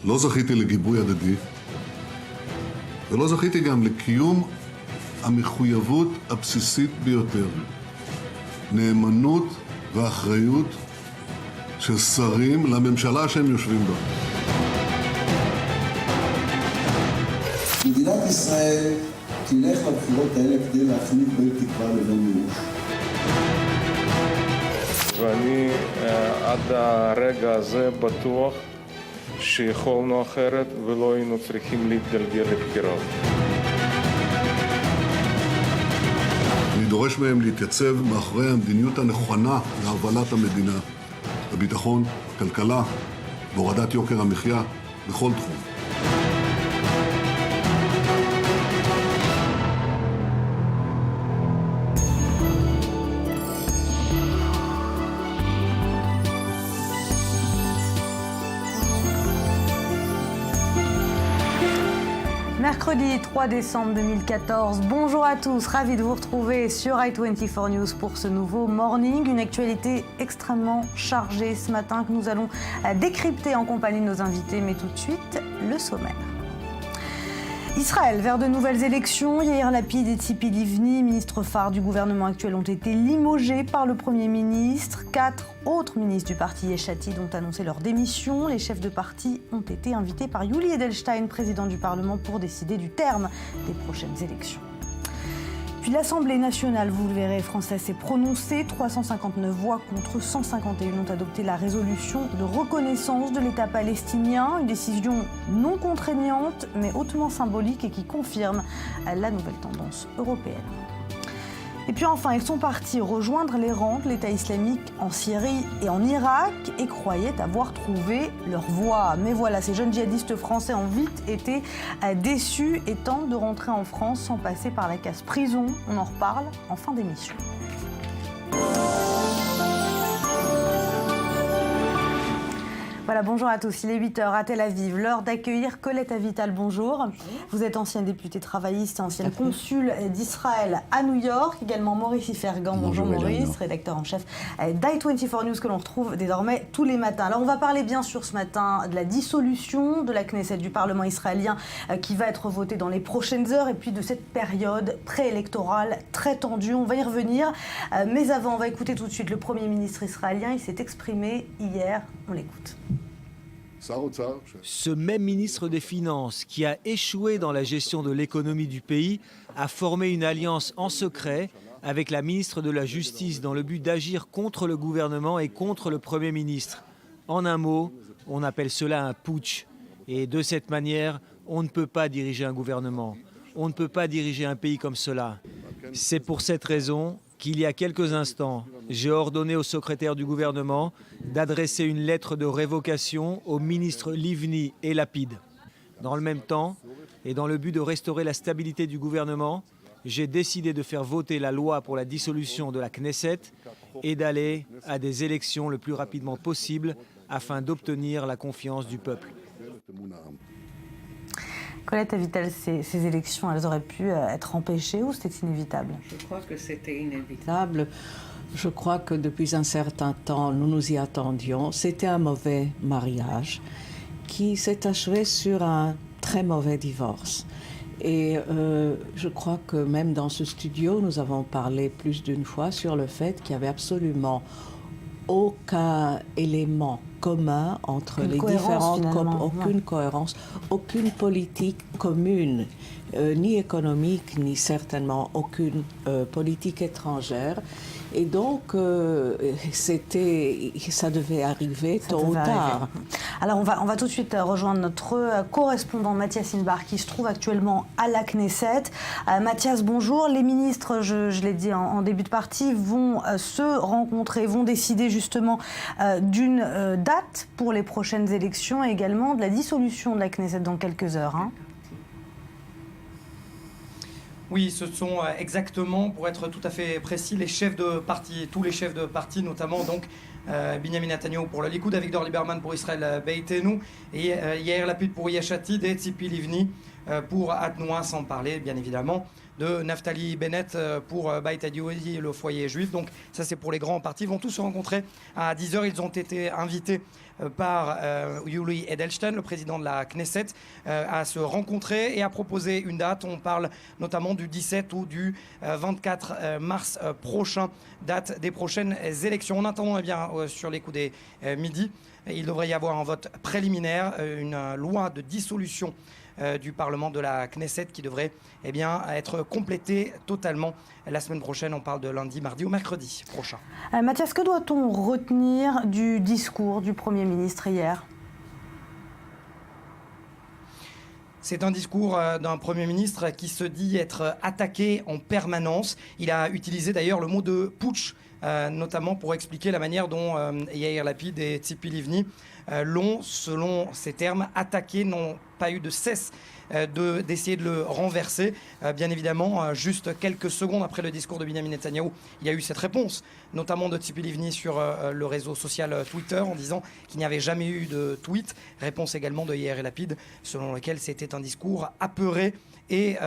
לא זכיתי לגיבוי הדדי, ולא זכיתי גם לקיום המחויבות הבסיסית ביותר, נאמנות ואחריות של שרים לממשלה שהם יושבים בה. מדינת ישראל תלך לבחירות האלה כדי להחליט בין תקווה לבין מימוש. ואני עד הרגע הזה בטוח שיכולנו אחרת ולא היינו צריכים להתגלגל לבחירות. אני דורש מהם להתייצב מאחורי המדיניות הנכונה להובלת המדינה, בביטחון, כלכלה, בהורדת יוקר המחיה, בכל תחום. Mercredi 3 décembre 2014, bonjour à tous, ravi de vous retrouver sur i24 News pour ce nouveau morning, une actualité extrêmement chargée ce matin que nous allons décrypter en compagnie de nos invités, mais tout de suite, le sommaire. Israël, vers de nouvelles élections. Yair Lapid et Tzipi Livni, ministres phares du gouvernement actuel, ont été limogés par le Premier ministre. 4 autres ministres du parti Yesh Atid ont annoncé leur démission. Les chefs de parti ont été invités par Yuli Edelstein, président du Parlement, pour décider du terme des prochaines élections. Puis l'Assemblée nationale, vous le verrez, française s'est prononcée. 359 voix contre 151 ont adopté la résolution de reconnaissance de l'État palestinien. Une décision non contraignante, mais hautement symbolique et qui confirme la nouvelle tendance européenne. Et puis enfin, ils sont partis rejoindre les rangs de l'État islamique en Syrie et en Irak et croyaient avoir trouvé leur voie. Mais voilà, ces jeunes djihadistes français ont vite été déçus et tentent de rentrer en France sans passer par la case prison. On en reparle en fin d'émission. Voilà, bonjour à tous. Il est 8h à Tel Aviv. L'heure d'accueillir Colette Avital. Bonjour. Vous êtes ancienne députée travailliste et ancienne consul d'Israël à New York. Également Maurice Ifergan. Bonjour Maurice, rédacteur en chef d'i24 News que l'on retrouve désormais tous les matins. Alors on va parler bien sûr ce matin de la dissolution de la Knesset, du Parlement israélien qui va être votée dans les prochaines heures et puis de cette période préélectorale très tendue. On va y revenir. Mais avant, on va écouter tout de suite le Premier ministre israélien. Il s'est exprimé hier. On l'écoute. Ce même ministre des Finances qui a échoué dans la gestion de l'économie du pays a formé une alliance en secret avec la ministre de la Justice dans le but d'agir contre le gouvernement et contre le Premier ministre. En un mot, on appelle cela un putsch. Et de cette manière, on ne peut pas diriger un gouvernement. On ne peut pas diriger un pays comme cela. C'est pour cette raison qu'il y a quelques instants, j'ai ordonné au secrétaire du gouvernement d'adresser une lettre de révocation aux ministres Livni et Lapid. Dans le même temps, et dans le but de restaurer la stabilité du gouvernement, j'ai décidé de faire voter la loi pour la dissolution de la Knesset et d'aller à des élections le plus rapidement possible afin d'obtenir la confiance du peuple. Colette Avital, ces élections, elles auraient pu être empêchées ou c'était inévitable? Je crois que c'était inévitable. Je crois que depuis un certain temps, nous nous y attendions. C'était un mauvais mariage qui s'est achevé sur un très mauvais divorce. Et je crois que même dans ce studio, nous avons parlé plus d'une fois sur le fait qu'il n'y avait absolument aucun élément commun entre les différentes aucune cohérence, aucune politique commune, ni économique, ni certainement aucune politique étrangère. Et donc, ça devait arriver tôt ou tard. Alors, on va tout de suite rejoindre notre correspondant Mathias Inbar, qui se trouve actuellement à la Knesset. Mathias, bonjour. Les ministres, je l'ai dit en début de partie, vont se rencontrer, vont décider justement d'une date pour les prochaines élections et également de la dissolution de la Knesset dans quelques heures. Hein. Oui, ce sont exactement, pour être tout à fait précis, les chefs de parti, tous les chefs de parti, notamment donc Binyamin Netanyahu pour le Likoud, Avigdor Lieberman pour Israël Beitenu, et Yair Lapid pour Yesh Atid et Tzipi Livni pour Atnoa, sans parler bien évidemment de Naftali Bennett pour Beit Yehudi, le foyer juif. Donc ça c'est pour les grands partis. Ils vont tous se rencontrer à 10h. Ils ont été invités par Yuli Edelstein, le président de la Knesset, à se rencontrer et à proposer une date. On parle notamment du 17 ou du 24 mars prochain, date des prochaines élections. En attendant, sur les coups des midi, il devrait y avoir un vote préliminaire, une loi de dissolution du Parlement de la Knesset qui devrait être complétée totalement la semaine prochaine. On parle de lundi, mardi ou mercredi prochain. Mathias, que doit-on retenir du discours du Premier ministre hier ? C'est un discours d'un Premier ministre qui se dit être attaqué en permanence. Il a utilisé d'ailleurs le mot de putsch, notamment pour expliquer la manière dont Yair Lapid et Tzipi Livni l'ont, selon ces termes, attaqué, n'ont pas eu de cesse d'essayer de le renverser. Bien évidemment, juste quelques secondes après le discours de Benjamin Netanyahou, il y a eu cette réponse, notamment de Tzipi Livni sur le réseau social Twitter, en disant qu'il n'y avait jamais eu de tweet. Réponse également de Yair Lapid, selon lequel c'était un discours apeuré et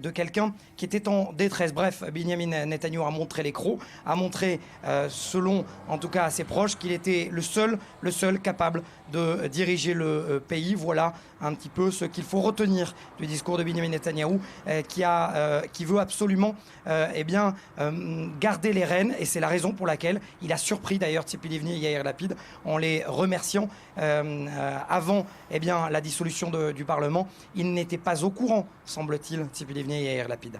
de quelqu'un qui était en détresse. Bref, Benjamin Netanyahou a montré les crocs, a montré, selon en tout cas à ses proches, qu'il était le seul capable de diriger le pays. Voilà un petit peu ce qu'il faut retenir du discours de Benjamin Netanyahou, qui veut absolument garder les rênes, et c'est la raison pour laquelle il a surpris d'ailleurs Tzipi Livni et Yair Lapid en les remerciant avant la dissolution du Parlement. Il n'était pas au courant, semble-t-il, Tzipi Livni et Yair Lapid.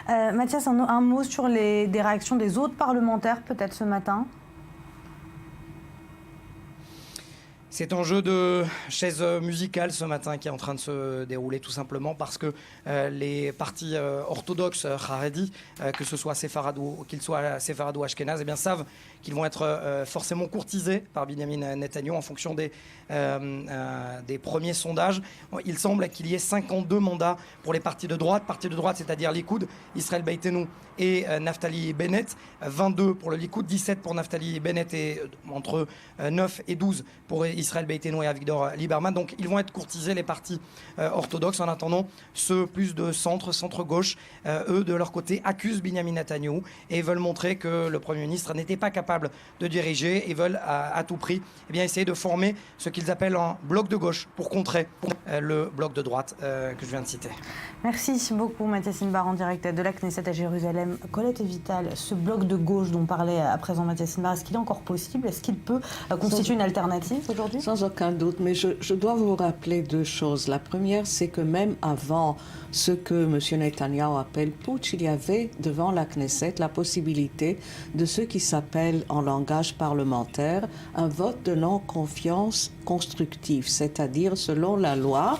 Mathias, un mot sur des réactions des autres parlementaires peut-être ce matin ? C'est un jeu de chaises musicales ce matin qui est en train de se dérouler, tout simplement parce que les partis orthodoxes Haredi, que ce soit séfarade ou qu'ils soient séfarade ou ashkénazes, savent qu'ils vont être forcément courtisés par Benjamin Netanyahou en fonction des premiers sondages. Il semble qu'il y ait 52 mandats pour les partis de droite. Partis de droite, c'est-à-dire Likoud, Israël Beitenu et Naftali Bennett. 22 pour le Likoud, 17 pour Naftali Bennett et entre 9 et 12 pour Israël Beitenu et Avigdor Lieberman. Donc ils vont être courtisés, les partis orthodoxes. En attendant, ceux plus de centre-gauche, eux de leur côté accusent Benjamin Netanyahou et veulent montrer que le Premier ministre n'était pas capable de diriger et veulent à tout prix essayer de former ce qu'ils appellent un bloc de gauche pour contrer le bloc de droite que je viens de citer. Merci beaucoup Mathias Inbar en direct de la Knesset à Jérusalem. Colette et Vital, ce bloc de gauche dont parlait à présent Mathias Inbar, est-ce qu'il est encore possible ? Est-ce qu'il peut constituer une alternative aujourd'hui ? Sans aucun doute, mais je dois vous rappeler deux choses. La première, c'est que même avant ce que M. Netanyahou appelle putsch, il y avait devant la Knesset la possibilité de ce qui s'appelle en langage parlementaire un vote de non-confiance constructif, c'est-à-dire selon la loi,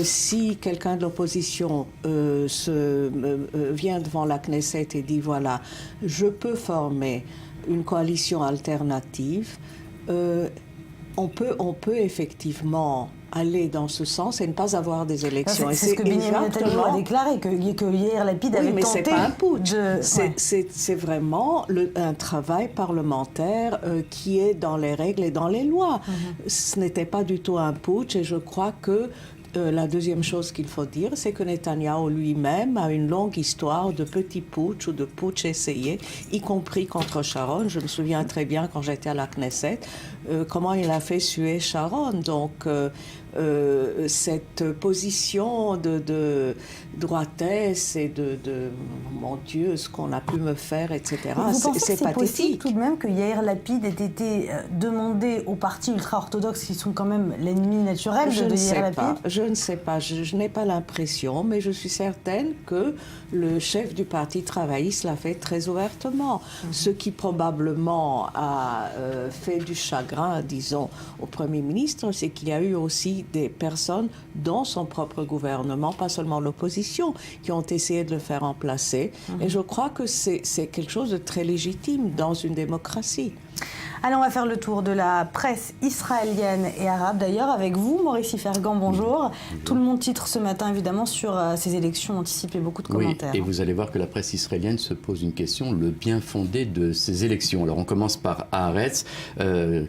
si quelqu'un de l'opposition vient devant la Knesset et dit voilà, je peux former une coalition alternative, on peut effectivement aller dans ce sens et ne pas avoir des élections. C'est ce que Benjamin Netanyahou a déclaré, que Yair Lapid avait tenté. Mais c'est pas un putsch. C'est vraiment un travail parlementaire qui est dans les règles et dans les lois. Ce n'était pas du tout un putsch et je crois que la deuxième chose qu'il faut dire, c'est que Netanyahou lui-même a une longue histoire de petits putsch ou de putsch essayés, y compris contre Sharon. Je me souviens très bien quand j'étais à la Knesset, comment il a fait suer Sharon. Donc, cette position de droitesse et de mon Dieu, ce qu'on a pu me faire, etc. C'est pathétique. Possible tout de même que Yair Lapid ait été demandé aux partis ultra-orthodoxes qui sont quand même l'ennemi naturel de Yair Lapid. Je ne sais pas, je n'ai pas l'impression, mais je suis certaine que le chef du parti travailliste l'a fait très ouvertement. Ce qui probablement a fait du chagrin, disons, au Premier ministre, c'est qu'il y a eu aussi des personnes dans son propre gouvernement, pas seulement l'opposition, qui ont essayé de le faire remplacer. Et je crois que c'est quelque chose de très légitime dans une démocratie. Allez, on va faire le tour de la presse israélienne et arabe d'ailleurs avec vous, Maurice Fergan, bonjour. Tout le monde titre ce matin évidemment sur ces élections anticipées, beaucoup de commentaires. Oui, et vous allez voir que la presse israélienne se pose une question, le bien fondé de ces élections. Alors on commence par Haaretz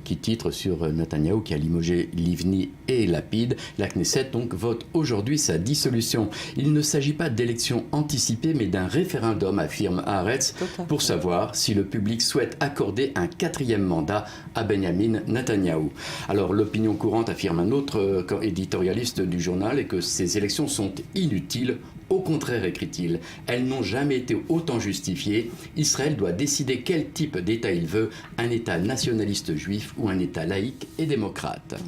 qui titre sur Netanyahou qui a limogé Livni et Lapid. La Knesset donc vote aujourd'hui sa dissolution. Il ne s'agit pas d'élections anticipées mais d'un référendum, affirme Haaretz, pour savoir si le public souhaite accorder un 4e mandat à Benjamin Netanyahou. Alors l'opinion courante, affirme un autre éditorialiste du journal, est que ces élections sont inutiles. Au contraire, écrit-il, elles n'ont jamais été autant justifiées. Israël doit décider quel type d'État il veut, un État nationaliste juif ou un État laïque et démocrate.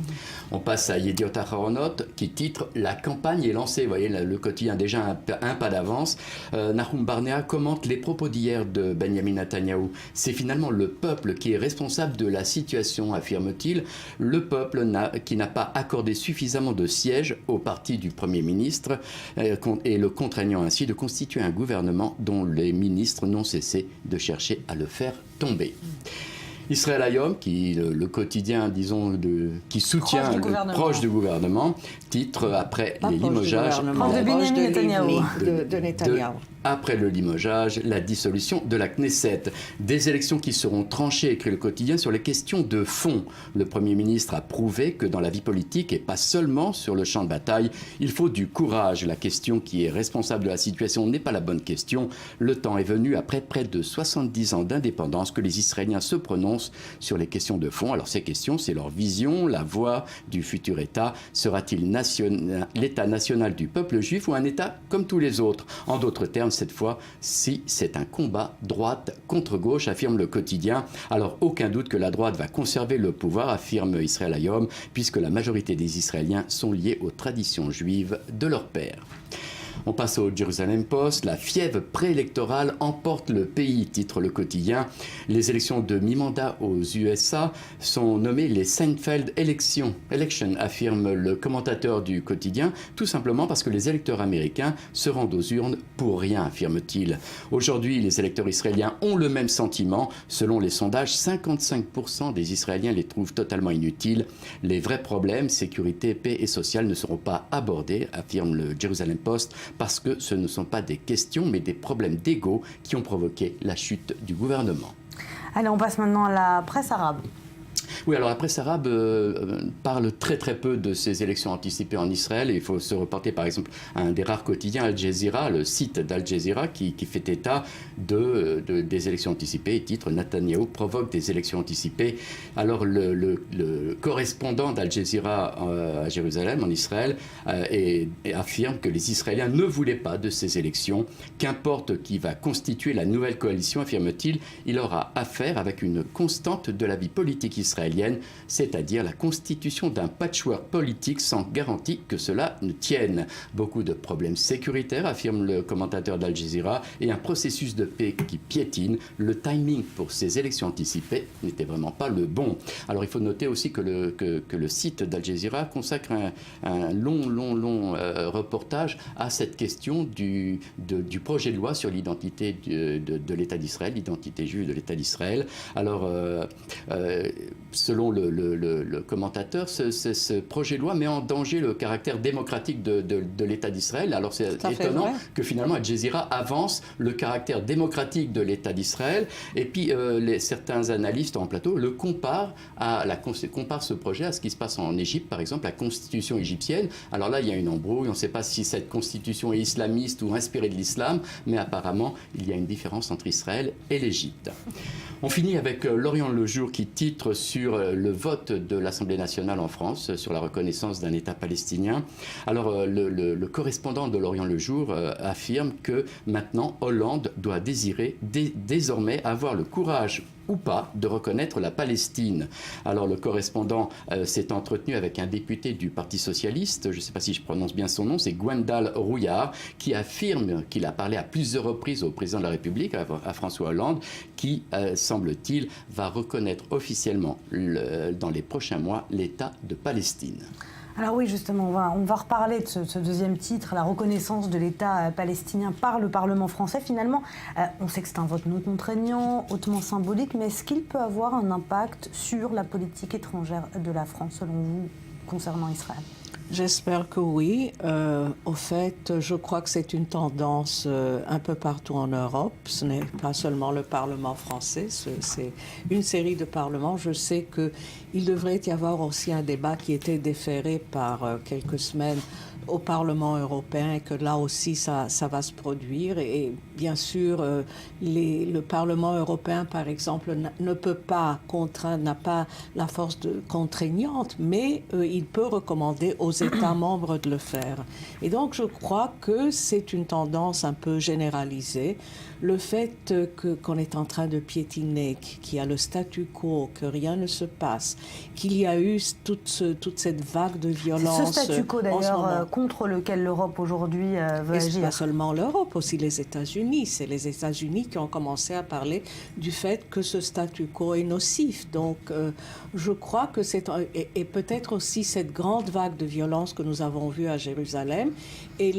On passe à Yediot Aharonot qui titre « La campagne est lancée ». Vous voyez, le quotidien déjà un pas d'avance. Nahum Barnea commente les propos d'hier de Benjamin Netanyahou. C'est finalement le peuple qui est responsable de la situation, affirme-t-il. Le peuple qui n'a pas accordé suffisamment de sièges au parti du Premier ministre et le contraignant ainsi de constituer un gouvernement dont les ministres n'ont cessé de chercher à le faire tomber. Israël Hayom, qui le quotidien, disons, qui soutient proche du gouvernement, titre après les limogeages. De Netanyahou. Après le limogeage, la dissolution de la Knesset. Des élections qui seront tranchées, écrit le quotidien, sur les questions de fond. Le Premier ministre a prouvé que dans la vie politique, et pas seulement sur le champ de bataille, il faut du courage. La question qui est responsable de la situation n'est pas la bonne question. Le temps est venu, après près de 70 ans d'indépendance, que les Israéliens se prononcent sur les questions de fond. Alors ces questions, c'est leur vision, la voie du futur État. Sera-t-il l'État national du peuple juif ou un État comme tous les autres? En d'autres termes, cette fois, si c'est un combat droite contre gauche, affirme le quotidien. Alors aucun doute que la droite va conserver le pouvoir, affirme Israël Hayom, puisque la majorité des Israéliens sont liés aux traditions juives de leur père. On passe au Jerusalem Post. La fièvre préélectorale emporte le pays, titre le quotidien. Les élections de mi-mandat aux USA sont nommées les Seinfeld Elections, affirme le commentateur du quotidien, tout simplement parce que les électeurs américains se rendent aux urnes pour rien, affirme-t-il. Aujourd'hui, les électeurs israéliens ont le même sentiment. Selon les sondages, 55% des Israéliens les trouvent totalement inutiles. Les vrais problèmes, sécurité, paix et sociale, ne seront pas abordés, affirme le Jerusalem Post, parce que ce ne sont pas des questions, mais des problèmes d'ego qui ont provoqué la chute du gouvernement. Allez, on passe maintenant à la presse arabe. Oui, alors la presse arabe parle très très peu de ces élections anticipées en Israël. Et il faut se reporter par exemple à un des rares quotidiens, Al Jazeera, le site d'Al Jazeera qui fait état des élections anticipées et titre « Netanyahou provoque des élections anticipées ». Alors le correspondant d'Al Jazeera à Jérusalem, en Israël, affirme que les Israéliens ne voulaient pas de ces élections. Qu'importe qui va constituer la nouvelle coalition, affirme-t-il, il aura affaire avec une constante de la vie politique israélienne, c'est-à-dire la constitution d'un patchwork politique sans garantie que cela ne tienne. Beaucoup de problèmes sécuritaires, affirme le commentateur d'Al Jazeera, et un processus de paix qui piétine. Le timing pour ces élections anticipées n'était vraiment pas le bon. Alors il faut noter aussi que le site d'Al Jazeera consacre un long reportage à cette question du projet de loi sur l'identité de l'État d'Israël, l'identité juive de l'État d'Israël. Alors selon le commentateur, ce projet de loi met en danger le caractère démocratique de l'État d'Israël. Alors c'est étonnant que finalement Al Jazeera avance le caractère démocratique de l'État d'Israël, et puis certains analystes en plateau comparent ce projet à ce qui se passe en Égypte, par exemple, la constitution égyptienne. Alors là, il y a une embrouille, on ne sait pas si cette constitution est islamiste ou inspirée de l'islam, mais apparemment, il y a une différence entre Israël et l'Égypte. On finit avec L'Orient le Jour qui titre sur le vote de l'Assemblée nationale en France sur la reconnaissance d'un État palestinien. Alors le correspondant de L'Orient le Jour affirme que maintenant Hollande doit désormais avoir le courage ou pas de reconnaître la Palestine. Alors le correspondant s'est entretenu avec un député du Parti socialiste, je ne sais pas si je prononce bien son nom, c'est Gwendal Rouillard, qui affirme qu'il a parlé à plusieurs reprises au président de la République, à François Hollande, qui, semble-t-il, va reconnaître officiellement dans les prochains mois l'État de Palestine. Alors oui, justement, on va reparler de ce deuxième titre, la reconnaissance de l'État palestinien par le Parlement français. Finalement, on sait que c'est un vote non contraignant, hautement symbolique, mais est-ce qu'il peut avoir un impact sur la politique étrangère de la France, selon vous, concernant Israël ? J'espère que oui. Au fait, je crois que c'est une tendance un peu partout en Europe. Ce n'est pas seulement le Parlement français, c'est une série de parlements. Je sais qu'il devrait y avoir aussi un débat qui était déféré par quelques semaines au Parlement européen et que là aussi ça va se produire. Et bien sûr, le Parlement européen, par exemple, ne peut pas contraindre, n'a pas la force contraignante, mais il peut recommander aux États membres de le faire. Et donc je crois que c'est une tendance un peu généralisée. Le fait qu'on est en train de piétiner, qu'il y a le statu quo, que rien ne se passe, qu'il y a eu toute cette vague de violence. C'est ce statu quo d'ailleurs contre lequel l'Europe aujourd'hui veut agir. Et pas seulement l'Europe, aussi les États-Unis. C'est les États-Unis qui ont commencé à parler du fait que ce statu quo est nocif. Donc je crois que et peut-être aussi cette grande vague de violence que nous avons vue à Jérusalem est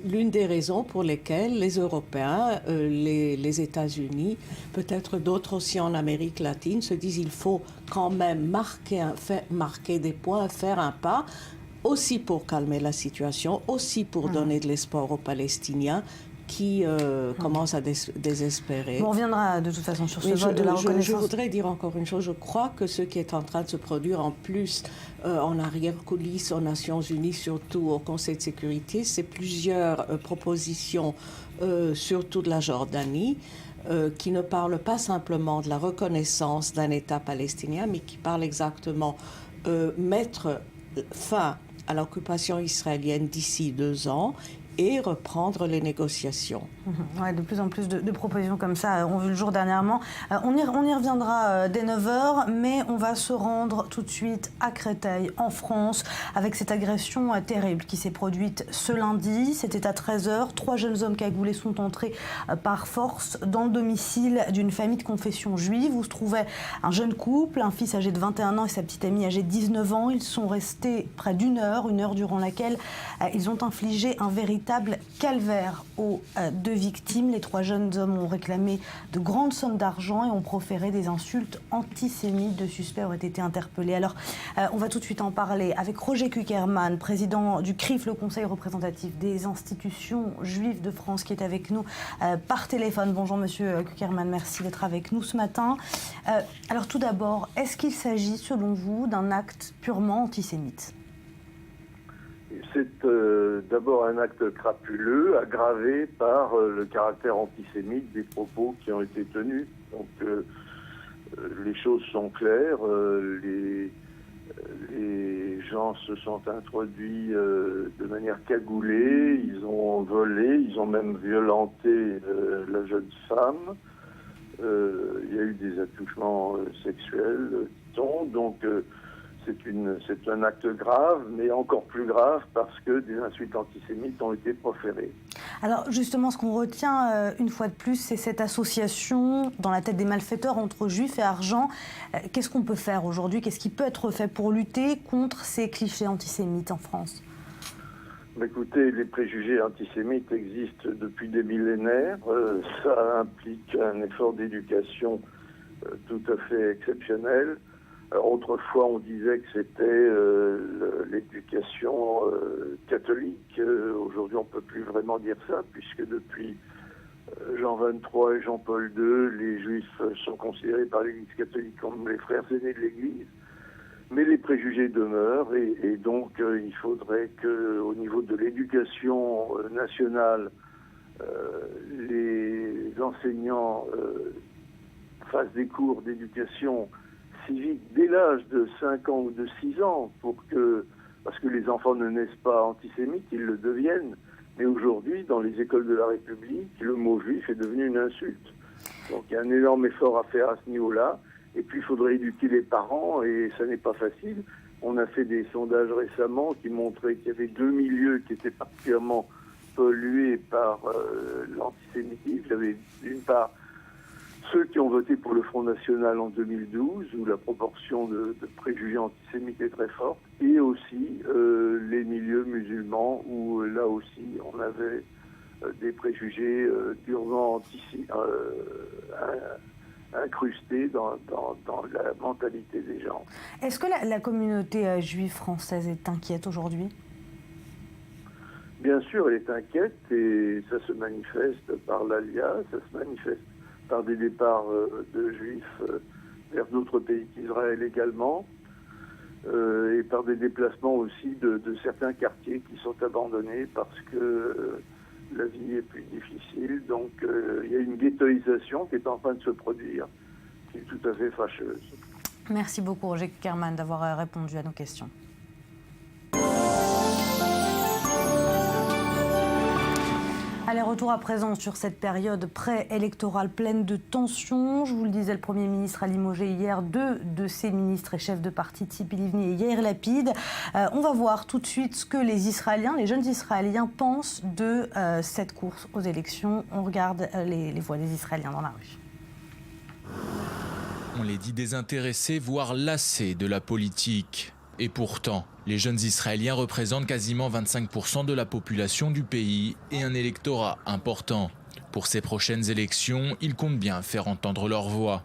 l'une des raisons pour lesquelles les Européens, les États-Unis, peut-être d'autres aussi en Amérique latine, se disent il faut quand même marquer des points, faire un pas, aussi pour calmer la situation, aussi pour donner de l'espoir aux Palestiniens qui commencent à désespérer. On reviendra de toute façon sur ce vote de la reconnaissance. Je voudrais dire encore une chose. Je crois que ce qui est en train de se produire en plus en arrière-coulisses aux Nations Unies, surtout au Conseil de sécurité, c'est plusieurs propositions, surtout de la Jordanie, qui ne parlent pas simplement de la reconnaissance d'un État palestinien, mais qui parlent exactement mettre fin à l'occupation israélienne d'ici 2 ans et reprendre les négociations. Ouais, de plus en plus de propositions comme ça ont vu le jour dernièrement. On y reviendra dès 9h, mais on va se rendre tout de suite à Créteil, en France, avec cette agression terrible qui s'est produite ce lundi. C'était à 13h. 3 jeunes hommes cagoulés sont entrés par force dans le domicile d'une famille de confession juive où se trouvait un jeune couple, un fils âgé de 21 ans et sa petite amie âgée de 19 ans. Ils sont restés près d'une heure durant laquelle ils ont infligé un véritable calvaire aux 2 victimes. Les 3 jeunes hommes ont réclamé de grandes sommes d'argent et ont proféré des insultes antisémites. 2 suspects auraient été interpellés. Alors, on va tout de suite en parler avec Roger Kuckerman, président du CRIF, le Conseil représentatif des institutions juives de France, qui est avec nous par téléphone. Bonjour Monsieur Kuckerman, merci d'être avec nous ce matin. Alors tout d'abord, est-ce qu'il s'agit selon vous d'un acte purement antisémite ? C'est d'abord un acte crapuleux, aggravé par le caractère antisémite des propos qui ont été tenus. Donc les choses sont claires, les gens se sont introduits de manière cagoulée, ils ont volé, ils ont même violenté la jeune femme. Il y a eu des attouchements sexuels, dit-on, donc c'est un acte grave, mais encore plus grave parce que des insultes antisémites ont été proférées. Alors justement, ce qu'on retient une fois de plus, c'est cette association dans la tête des malfaiteurs entre juifs et argent. Qu'est-ce qu'on peut faire aujourd'hui ? Qu'est-ce qui peut être fait pour lutter contre ces clichés antisémites en France ? Écoutez, les préjugés antisémites existent depuis des millénaires. Ça implique un effort d'éducation tout à fait exceptionnel. Autrefois, on disait que c'était l'éducation catholique. Aujourd'hui, on ne peut plus vraiment dire ça, puisque depuis Jean XXIII et Jean-Paul II, les Juifs sont considérés par l'Église catholique comme les frères aînés de l'Église. Mais les préjugés demeurent, et donc il faudrait qu'au niveau de l'éducation nationale, les enseignants fassent des cours d'éducation civique dès l'âge de 5 ans ou de 6 ans, parce que les enfants ne naissent pas antisémites, ils le deviennent. Mais aujourd'hui, dans les écoles de la République, le mot juif est devenu une insulte. Donc il y a un énorme effort à faire à ce niveau-là. Et puis il faudrait éduquer les parents, et ça n'est pas facile. On a fait des sondages récemment qui montraient qu'il y avait 2 milieux qui étaient particulièrement pollués par l'antisémitisme. Il y avait d'une part ceux qui ont voté pour le Front National en 2012, où la proportion de préjugés antisémites est très forte, et aussi les milieux musulmans, où là aussi on avait des préjugés durement incrustés dans la mentalité des gens. Est-ce que la communauté juive française est inquiète aujourd'hui ? Bien sûr, elle est inquiète et ça se manifeste par l'ALIA, ça se manifeste par des départs de juifs vers d'autres pays qu'Israël également, et par des déplacements aussi de certains quartiers qui sont abandonnés parce que la vie est plus difficile. Donc il y a une ghettoisation qui est en train de se produire, qui est tout à fait fâcheuse. Merci beaucoup Roger Kerman d'avoir répondu à nos questions. Allez, retour à présent sur cette période préélectorale pleine de tensions. Je vous le disais, le Premier ministre a limogé hier 2 de ses ministres et chefs de parti, Tzipi Livni et Yair Lapid. On va voir tout de suite ce que les Israéliens, les jeunes Israéliens pensent de cette course aux élections. On regarde les voix des Israéliens dans la rue. On les dit désintéressés, voire lassés de la politique. Et pourtant, les jeunes Israéliens représentent quasiment 25% de la population du pays et un électorat important. Pour ces prochaines élections, ils comptent bien faire entendre leur voix.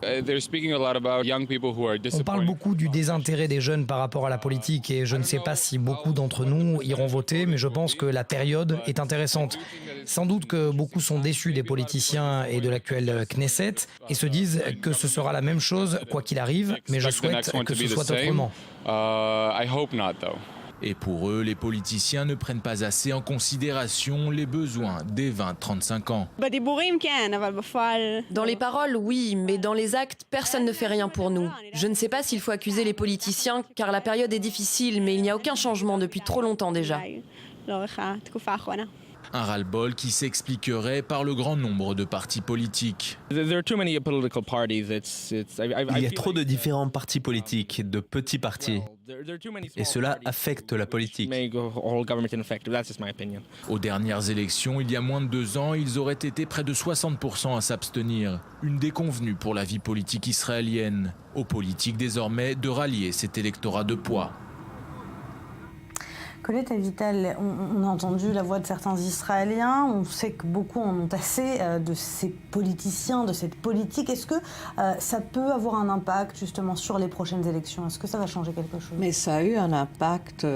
On parle beaucoup du désintérêt des jeunes par rapport à la politique et je ne sais pas si beaucoup d'entre nous iront voter, mais je pense que la période est intéressante. Sans doute que beaucoup sont déçus des politiciens et de l'actuel Knesset et se disent que ce sera la même chose quoi qu'il arrive, mais je souhaite que ce soit autrement. Et pour eux, les politiciens ne prennent pas assez en considération les besoins des 20-35 ans. Dans les paroles, oui, mais dans les actes, personne ne fait rien pour nous. Je ne sais pas s'il faut accuser les politiciens, car la période est difficile, mais il n'y a aucun changement depuis trop longtemps déjà. Un ras-le-bol qui s'expliquerait par le grand nombre de partis politiques. Il y a trop de différents partis politiques, de petits partis. Et cela affecte la politique. Aux dernières élections, il y a moins de 2 ans, ils auraient été près de 60% à s'abstenir. Une déconvenue pour la vie politique israélienne. Aux politiques désormais de rallier cet électorat de poids. Colette Avital, on a entendu la voix de certains Israéliens, on sait que beaucoup en ont assez de ces politiciens, de cette politique. Est-ce que ça peut avoir un impact justement sur les prochaines élections ? Est-ce que ça va changer quelque chose ? Mais ça a eu un impact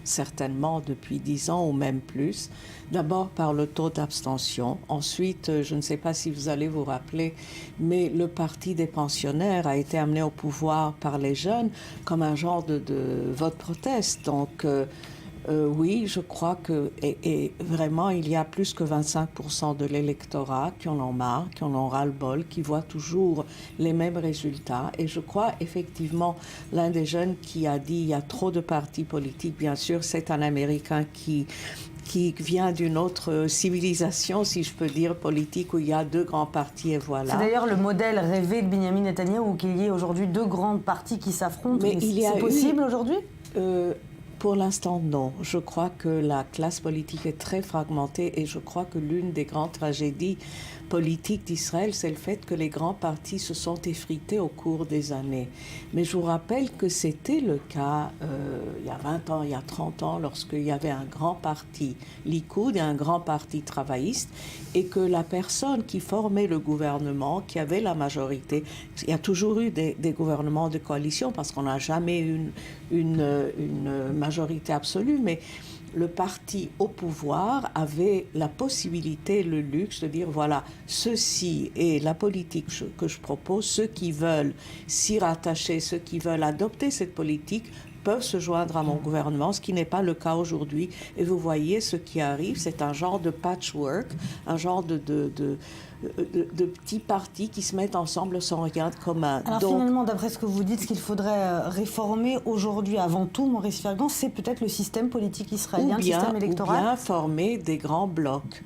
certainement depuis 10 ans ou même plus. D'abord par le taux d'abstention. Ensuite, je ne sais pas si vous allez vous rappeler, mais le parti des pensionnaires a été amené au pouvoir par les jeunes comme un genre de vote proteste. Donc oui, je crois que et vraiment il y a plus que 25% de l'électorat qui en ont marre, qui en ont ras-le-bol, qui voient toujours les mêmes résultats. Et je crois effectivement, l'un des jeunes qui a dit il y a trop de partis politiques, bien sûr, c'est un Américain qui vient d'une autre civilisation, si je peux dire, politique, où il y a 2 grands partis et voilà. C'est d'ailleurs le modèle rêvé de Benjamin Netanyahou, qu'il y ait aujourd'hui 2 grands partis qui s'affrontent. Mais c'est possible aujourd'hui ? Pour l'instant, non. Je crois que la classe politique est très fragmentée et je crois que l'une des grandes tragédies politiques d'Israël, c'est le fait que les grands partis se sont effrités au cours des années. Mais je vous rappelle que c'était le cas il y a 20 ans, il y a 30 ans, lorsqu'il y avait un grand parti Likoud et un grand parti travailliste et que la personne qui formait le gouvernement, qui avait la majorité, il y a toujours eu des gouvernements de coalition parce qu'on n'a jamais eu une majorité absolue, mais le parti au pouvoir avait la possibilité, le luxe de dire voilà, ceci est la politique que je propose, ceux qui veulent s'y rattacher, ceux qui veulent adopter cette politique peuvent se joindre à mon gouvernement, ce qui n'est pas le cas aujourd'hui. Et vous voyez, ce qui arrive, c'est un genre de patchwork, un genre de petits partis qui se mettent ensemble sans rien de commun. Alors finalement, d'après ce que vous dites, ce qu'il faudrait réformer aujourd'hui, avant tout, Maurice Fergan, c'est peut-être le système politique israélien, le système électoral. Ou bien former des grands blocs.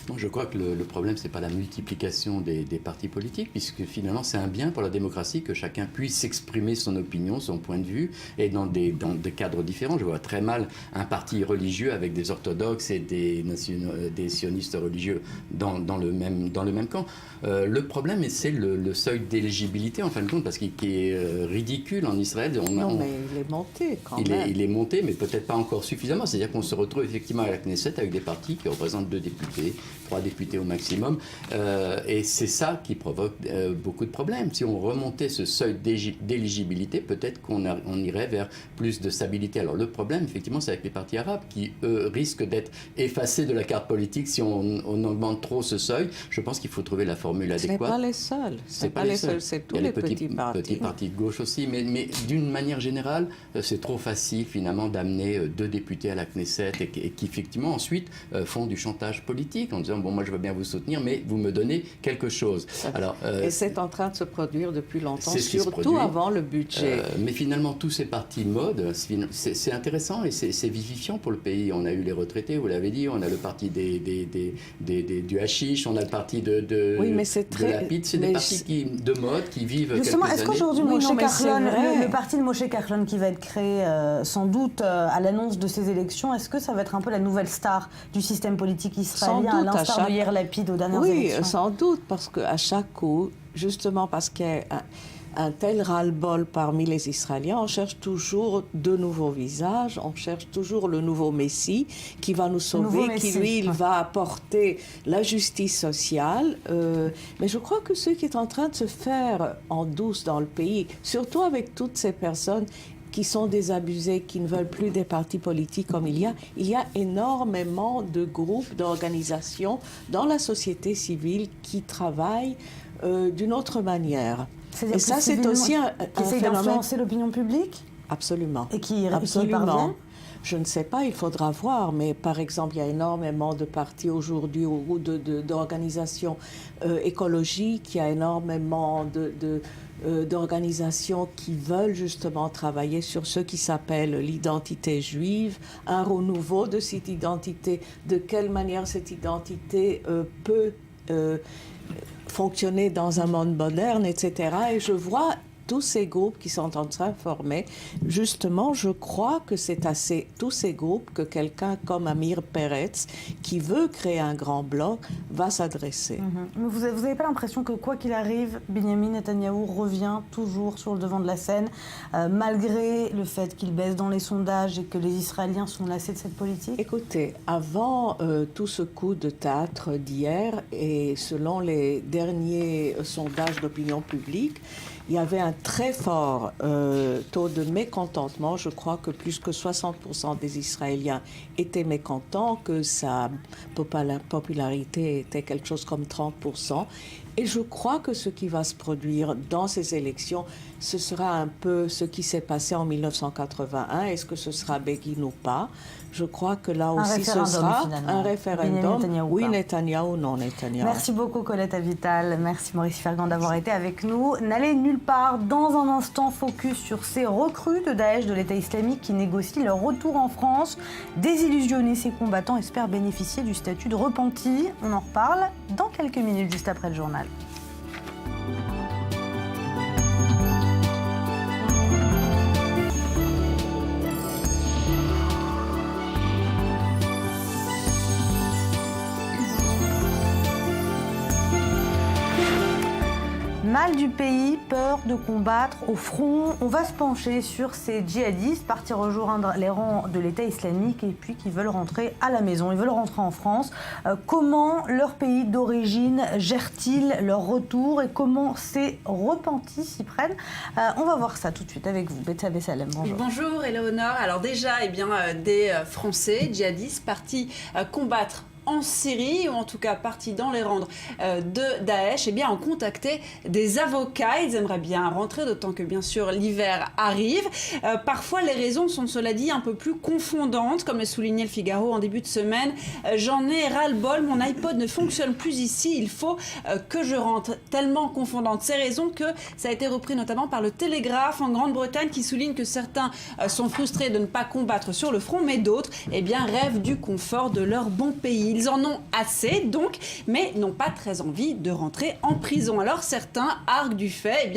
Moi, je crois que le problème, ce n'est pas la multiplication des partis politiques, puisque finalement, c'est un bien pour la démocratie que chacun puisse exprimer son opinion, son point de vue, et dans des cadres différents. Je vois très mal un parti religieux avec des orthodoxes et des sionistes religieux dans le même camp. Le problème, c'est le seuil d'éligibilité, en fin de compte, parce qu'il est ridicule en Israël. Mais il est monté quand même. Il est monté, mais peut-être pas encore suffisamment. C'est-à-dire qu'on se retrouve effectivement à la Knesset avec des partis qui représentent 2 députés, 3 députés au maximum. Et c'est ça qui provoque beaucoup de problèmes. Si on remontait ce seuil d'éligibilité, peut-être qu'on irait vers plus de stabilité. Alors le problème, effectivement, c'est avec les partis arabes qui, eux, risquent d'être effacés de la carte politique si on augmente trop ce seuil. Je pense qu'il faut trouver la formule adéquate. Ce n'est pas les seuls. C'est pas les seuls. C'est tous les petits partis. Petits partis de gauche aussi. Mais d'une manière générale, c'est trop facile, finalement, d'amener 2 députés à la Knesset et qui, effectivement, ensuite, font du chantage politique en disant, bon, moi, je veux bien vous soutenir, mais vous me donnez quelque chose. Alors, et c'est en train de se produire depuis longtemps, surtout avant le budget. Mais finalement, tous ces partis mode, c'est intéressant et c'est vivifiant pour le pays. On a eu les retraités, vous l'avez dit, on a le parti du hashish, on a le parti de la pite. C'est des partis de mode qui vivent justement, quelques est-ce années. qu'aujourd'hui, le parti de Moshe Kahlon qui va être créé sans doute à l'annonce de ces élections, est-ce que ça va être un peu la nouvelle star du système politique israélien, à l'instar de Yair Lapid aux dernières élections? Oui, sans doute, parce qu'à chaque coup, justement parce qu'il y a un tel ras-le-bol parmi les Israéliens, on cherche toujours de nouveaux visages, on cherche toujours le nouveau Messie qui va nous sauver, qui lui, il va apporter la justice sociale. Mais je crois que ce qui est en train de se faire en douce dans le pays, surtout avec toutes ces personnes qui sont désabusés, qui ne veulent plus des partis politiques comme il y a énormément de groupes, d'organisations dans la société civile qui travaillent d'une autre manière. Et ça, c'est aussi un essaie d'influencer l'opinion publique? Absolument. Et qui Absolument. Je ne sais pas, il faudra voir, mais par exemple, il y a énormément de partis aujourd'hui ou d'organisations écologiques, il y a énormément d'organisations qui veulent justement travailler sur ce qui s'appelle l'identité juive, un renouveau de cette identité, de quelle manière cette identité peut fonctionner dans un monde moderne, etc. Et je vois tous ces groupes qui sont en train de former, justement, je crois que c'est à tous ces groupes que quelqu'un comme Amir Peretz, qui veut créer un grand bloc, va s'adresser. Mais vous n'avez pas l'impression que, quoi qu'il arrive, Benjamin Netanyahou revient toujours sur le devant de la scène, malgré le fait qu'il baisse dans les sondages et que les Israéliens sont lassés de cette politique? Écoutez, avant tout ce coup de théâtre d'hier, et selon les derniers sondages d'opinion publique, il y avait un très fort taux de mécontentement. Je crois que plus que 60% des Israéliens étaient mécontents, que sa popularité était quelque chose comme 30%. Et je crois que ce qui va se produire dans ces élections, ce sera un peu ce qui s'est passé en 1981. Est-ce que ce sera Begin ou pas? Je crois que là aussi ce sera un référendum. Oui, Netanyahou, non Netanyahou. Merci beaucoup Colette Avital, merci Maurice Fergand d'avoir été avec nous. N'allez nulle part, dans un instant, focus sur ces recrues de Daesh, de l'État islamique qui négocient leur retour en France. Désillusionnés, ces combattants espèrent bénéficier du statut de repentis. On en reparle dans quelques minutes, juste après le journal. Mal du pays, peur de combattre au front. On va se pencher sur ces djihadistes partis rejoindre les rangs de l'État islamique et puis qui veulent rentrer à la maison. Ils veulent rentrer en France. Comment leur pays d'origine gère-t-il leur retour et comment ces repentis s'y prennent? On va voir ça tout de suite avec vous. Betsa Bessalem, bonjour. Bonjour Éléonore. Alors déjà, des Français djihadistes partis combattre en Syrie, ou en tout cas partis dans les rangs de Daesh, ont contacté des avocats. Ils aimeraient bien rentrer, d'autant que bien sûr l'hiver arrive. Parfois les raisons sont, cela dit, un peu plus confondantes, comme le soulignait le Figaro en début de semaine. J'en ai ras-le-bol, mon iPod ne fonctionne plus ici, il faut que je rentre. Tellement confondantes ces raisons que ça a été repris notamment par le Télégraphe en Grande-Bretagne, qui souligne que certains sont frustrés de ne pas combattre sur le front, mais d'autres rêvent du confort de leur bon pays. Ils en ont assez, donc, mais n'ont pas très envie de rentrer en prison. Alors certains arguent du fait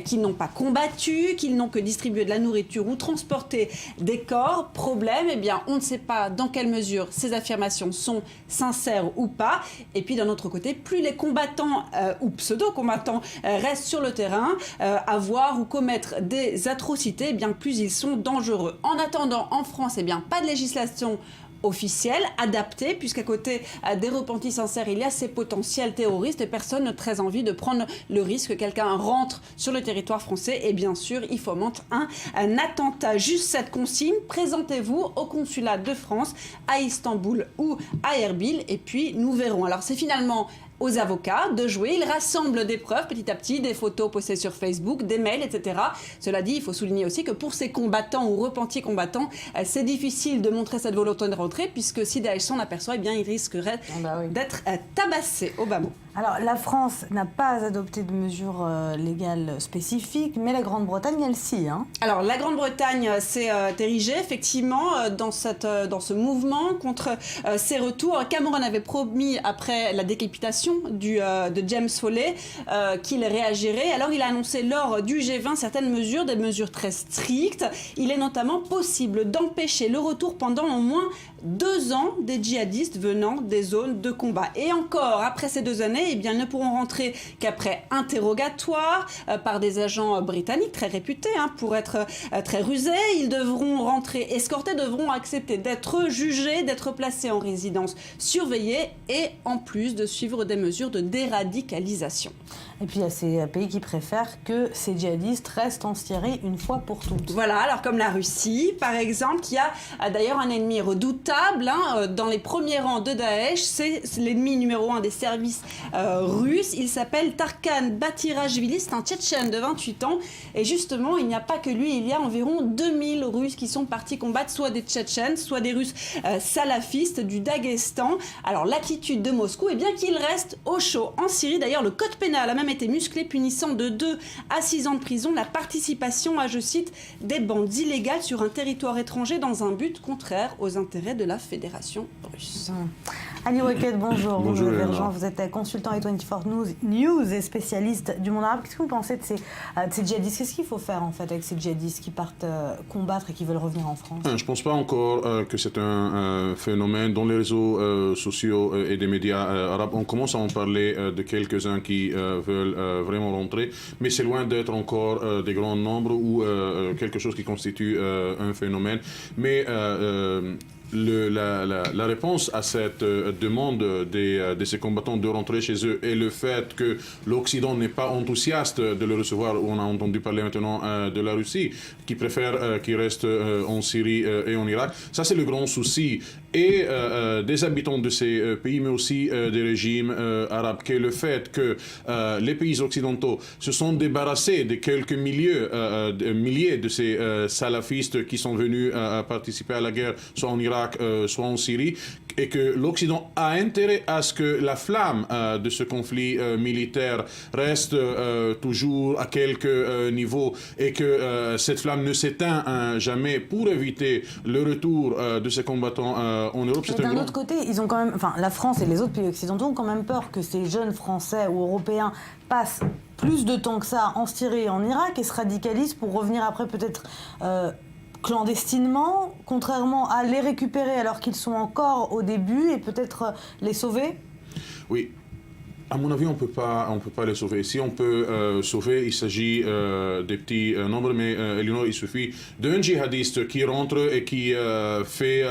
qu'ils n'ont pas combattu, qu'ils n'ont que distribué de la nourriture ou transporté des corps. Problème, on ne sait pas dans quelle mesure ces affirmations sont sincères ou pas. Et puis d'un autre côté, plus les combattants ou pseudo-combattants restent sur le terrain à voir ou commettre des atrocités, plus ils sont dangereux. En attendant, en France, pas de législation officielle, adaptée, puisqu'à côté des repentis sincères, il y a ces potentiels terroristes et personne n'a très envie de prendre le risque que quelqu'un rentre sur le territoire français et bien sûr, il fomente un attentat. Juste cette consigne, présentez-vous au consulat de France à Istanbul ou à Erbil et puis nous verrons. Alors c'est finalement aux avocats de jouer. Ils rassemblent des preuves petit à petit, des photos postées sur Facebook, des mails, etc. Cela dit, il faut souligner aussi que pour ces combattants ou repentis combattants, c'est difficile de montrer cette volonté de rentrer puisque si Daesh s'en aperçoit, il risquerait d'être tabassé au bas mot. Alors, la France n'a pas adopté de mesures légales spécifiques, mais la Grande-Bretagne, elle, si. Alors, la Grande-Bretagne s'est érigée, effectivement, dans ce mouvement contre ces retours. Cameron avait promis, après la décapitation de James Foley, qu'il réagirait. Alors, il a annoncé lors du G20 certaines mesures, des mesures très strictes. Il est notamment possible d'empêcher le retour pendant au moins 2 ans des djihadistes venant des zones de combat. Et encore, après ces 2 années, ils ne pourront rentrer qu'après interrogatoire par des agents britanniques très réputés pour être très rusés. Ils devront rentrer escortés, devront accepter d'être jugés, d'être placés en résidence surveillée et en plus de suivre des mesures de déradicalisation. Et puis il y a ces pays qui préfèrent que ces djihadistes restent en Syrie une fois pour toutes. Voilà, alors comme la Russie, par exemple, qui a d'ailleurs un ennemi redoutable. Dans les premiers rangs de Daesh, c'est l'ennemi numéro 1 des services russes. Il s'appelle Tarkan Batyrashvili, c'est un Tchétchène de 28 ans. Et justement, il n'y a pas que lui, il y a environ 2000 Russes qui sont partis combattre, soit des Tchétchènes, soit des Russes salafistes du Daghestan. Alors l'attitude de Moscou est bien qu'il reste au chaud en Syrie. D'ailleurs, le code pénal a même été musclé, punissant de 2 à 6 ans de prison la participation à, je cite, des bandes illégales sur un territoire étranger dans un but contraire aux intérêts de la Fédération russe. Ali Ouaked, bonjour. Bonjour, Vous êtes consultant et 24 News et spécialiste du monde arabe. Qu'est-ce que vous pensez de ces djihadistes? Qu'est-ce qu'il faut faire en fait avec ces djihadistes qui partent combattre et qui veulent revenir en France? Je ne pense pas encore que c'est un phénomène. Dans les réseaux sociaux et des médias arabes, on commence à en parler de quelques-uns qui veulent vraiment rentrer, mais c'est loin d'être encore des grands nombres ou quelque chose qui constitue un phénomène. Mais la réponse à cette demande de ces combattants de rentrer chez eux et le fait que l'Occident n'est pas enthousiaste de le recevoir, on a entendu parler maintenant de la Russie, qui préfère qu'ils restent en Syrie et en Irak, ça c'est le grand souci. Et des habitants de ces pays, mais aussi des régimes arabes, que le fait que les pays occidentaux se sont débarrassés de quelques milliers de ces salafistes qui sont venus participer à la guerre, soit en Irak, soit en Syrie, et que l'Occident a intérêt à ce que la flamme de ce conflit militaire reste toujours à quelques niveaux et que cette flamme ne s'éteint jamais pour éviter le retour de ces combattants en Europe. Mais d'un autre côté, ils ont quand même, la France et les autres pays occidentaux ont quand même peur que ces jeunes Français ou Européens passent plus de temps que ça en Syrie et en Irak et se radicalisent pour revenir après peut-être clandestinement, contrairement à les récupérer alors qu'ils sont encore au début et peut-être les sauver? Oui. À mon avis, on peut pas les sauver. Si on peut sauver, il s'agit des petits nombres, mais Elinor, il suffit d'un djihadiste qui rentre et qui fait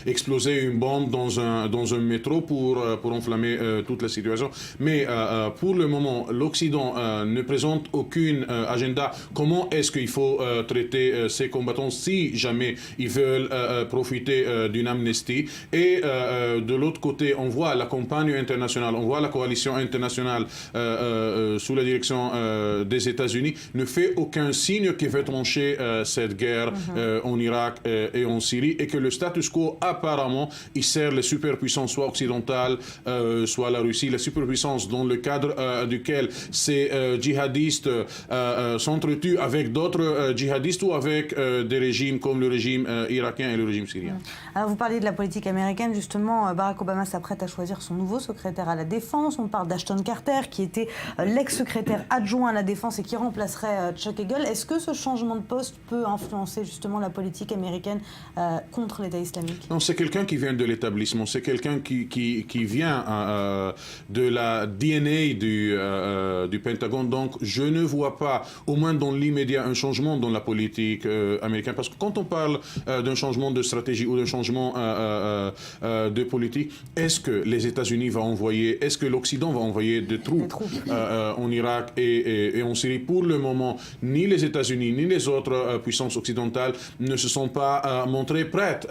exploser une bombe dans un métro pour enflammer toute la situation. Mais pour le moment, l'Occident ne présente aucune agenda. Comment est-ce qu'il faut traiter ces combattants si jamais ils veulent profiter d'une amnistie? Et de l'autre côté, on voit la campagne internationale, on voit la coalition internationale sous la direction des États-Unis ne fait aucun signe qui veut trancher cette guerre en Irak et en Syrie, et que le status quo apparemment il sert les superpuissances soit occidentales soit la Russie, les superpuissances dans le cadre duquel ces djihadistes s'entretuent avec d'autres djihadistes ou avec des régimes comme le régime irakien et le régime syrien. Alors vous parliez de la politique américaine, justement, Barack Obama s'apprête à choisir son nouveau secrétaire à la Défense. On parle d'Ashton Carter, qui était l'ex-secrétaire adjoint à la Défense et qui remplacerait Chuck Hagel. Est-ce que ce changement de poste peut influencer justement la politique américaine contre l'État islamique? Non, c'est quelqu'un qui vient de l'établissement, c'est quelqu'un qui vient de la DNA du Pentagone. Donc je ne vois pas, au moins dans l'immédiat, un changement dans la politique américaine. Parce que quand on parle d'un changement de stratégie ou d'un changement de politique, est-ce que les États-Unis vont envoyer, est-ce que l'Occident va envoyer des troupes en Irak et en Syrie? Pour le moment, ni les États-Unis ni les autres puissances occidentales ne se sont pas montrées prêtes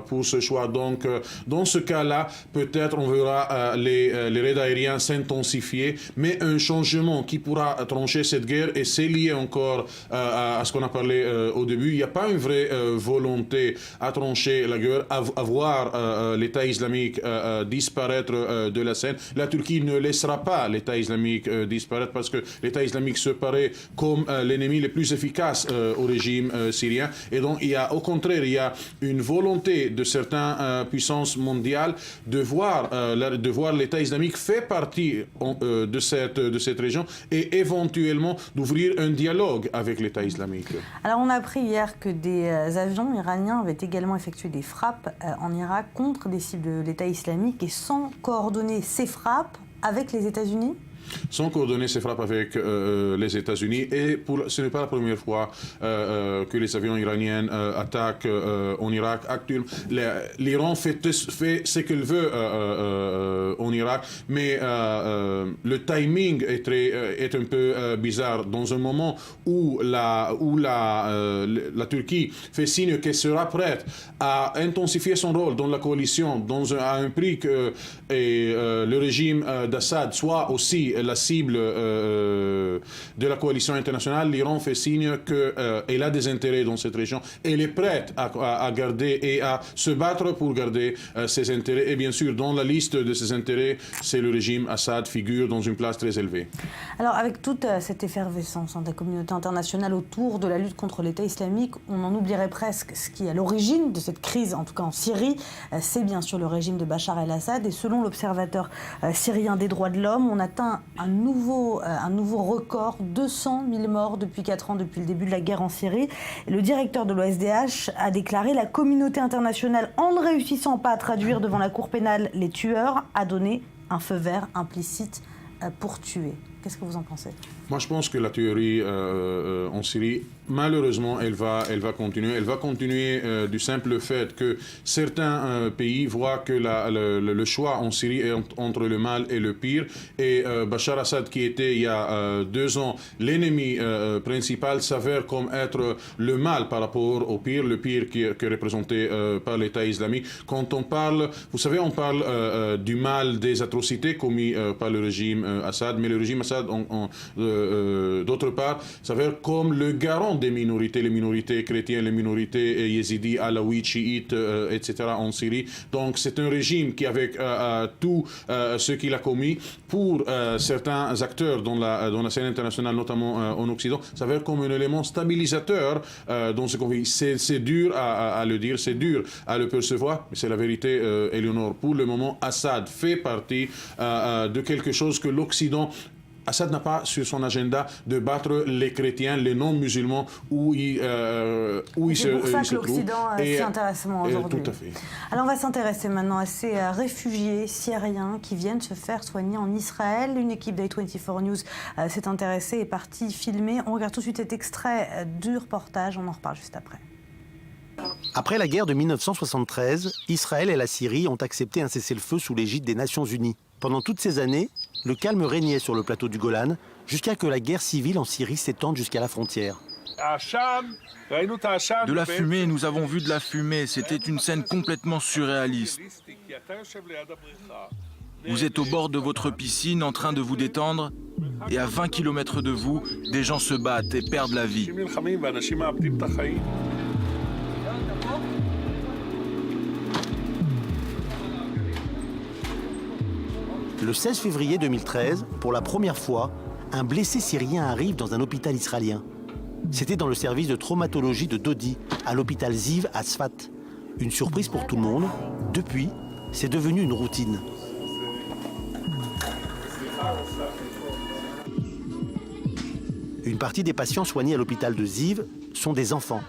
pour ce choix. Donc, dans ce cas-là, peut-être on verra les raids aériens s'intensifier, mais un changement qui pourra trancher cette guerre, et c'est lié encore à ce qu'on a parlé au début. Il n'y a pas une vraie volonté à trancher la guerre, à voir l'État islamique disparaître de la scène. La Turquie ne laissera pas l'État islamique disparaître, parce que l'État islamique se paraît comme l'ennemi le plus efficace au régime syrien. Et donc, au contraire, il y a une volonté de certaines puissances mondiales de voir l'État islamique fait partie de cette région et éventuellement d'ouvrir un dialogue avec l'État islamique. Alors on a appris hier que des avions iraniens avaient également effectué des frappes en Irak contre des cibles de l'État islamique, et sans coordonner ces frappes avec les États-Unis? Sans coordonner ces frappes avec les États-Unis. Et ce n'est pas la première fois que les avions iraniens attaquent en Irak. Actuellement, l'Iran fait ce qu'il veut en Irak, mais le timing est un peu bizarre. Dans un moment où la Turquie fait signe qu'elle sera prête à intensifier son rôle dans la coalition, à un prix que le régime d'Assad soit aussi la cible de la coalition internationale, l'Iran fait signe qu'elle a des intérêts dans cette région. Elle est prête à garder et à se battre pour garder ses intérêts. Et bien sûr, dans la liste de ses intérêts, c'est le régime Assad figure dans une place très élevée. Alors, avec toute cette effervescence de la communauté internationale autour de la lutte contre l'État islamique, on en oublierait presque ce qui est à l'origine de cette crise, en tout cas en Syrie. C'est bien sûr le régime de Bachar el-Assad. Et selon l'Observatoire syrien des droits de l'homme, on atteint un nouveau record, 200 000 morts depuis 4 ans, depuis le début de la guerre en Syrie. Et le directeur de l'OSDH a déclaré: la communauté internationale, en ne réussissant pas à traduire devant la cour pénale les tueurs, a donné un feu vert implicite pour tuer. Qu'est-ce que vous en pensez? Moi, je pense que la tuerie en Syrie, malheureusement, elle va continuer. Elle va continuer du simple fait que certains pays voient que le choix en Syrie est entre le mal et le pire. Et Bachar Assad, qui était il y a 2 ans l'ennemi principal, s'avère comme être le mal par rapport au pire, le pire qui est représenté par l'État islamique. Quand on parle, vous savez, on parle du mal des atrocités commises par le régime Assad, mais le régime Assad, d'autre part, s'avère comme le garant des minorités, les minorités chrétiennes, les minorités yézidis, alaouites, chiites, etc. en Syrie. Donc c'est un régime qui, avec tout ce qu'il a commis, pour certains acteurs dans la scène internationale, notamment en Occident, s'avère comme un élément stabilisateur dans ce conflit. C'est dur à le dire, c'est dur à le percevoir, mais c'est la vérité, Éléonore. Pour le moment, Assad fait partie de quelque chose que l'Occident... Assad n'a pas sur son agenda de battre les chrétiens, les non-musulmans, où il se trouve. C'est pour ça que l'Occident s'y intéresse aujourd'hui. Tout à fait. Alors on va s'intéresser maintenant à ces réfugiés syriens qui viennent se faire soigner en Israël. Une équipe d'I24 News s'est intéressée et est partie filmer. On regarde tout de suite cet extrait du reportage, on en reparle juste après. Après la guerre de 1973, Israël et la Syrie ont accepté un cessez-le-feu sous l'égide des Nations Unies. Pendant toutes ces années, le calme régnait sur le plateau du Golan, jusqu'à que la guerre civile en Syrie s'étende jusqu'à la frontière. De la fumée, nous avons vu de la fumée. C'était une scène complètement surréaliste. Vous êtes au bord de votre piscine en train de vous détendre et à 20 km de vous, des gens se battent et perdent la vie. Le 16 février 2013, pour la première fois, un blessé syrien arrive dans un hôpital israélien. C'était dans le service de traumatologie de Dodi, à l'hôpital Ziv à Sfat. Une surprise pour tout le monde. Depuis, c'est devenu une routine. Une partie des patients soignés à l'hôpital de Ziv sont des enfants.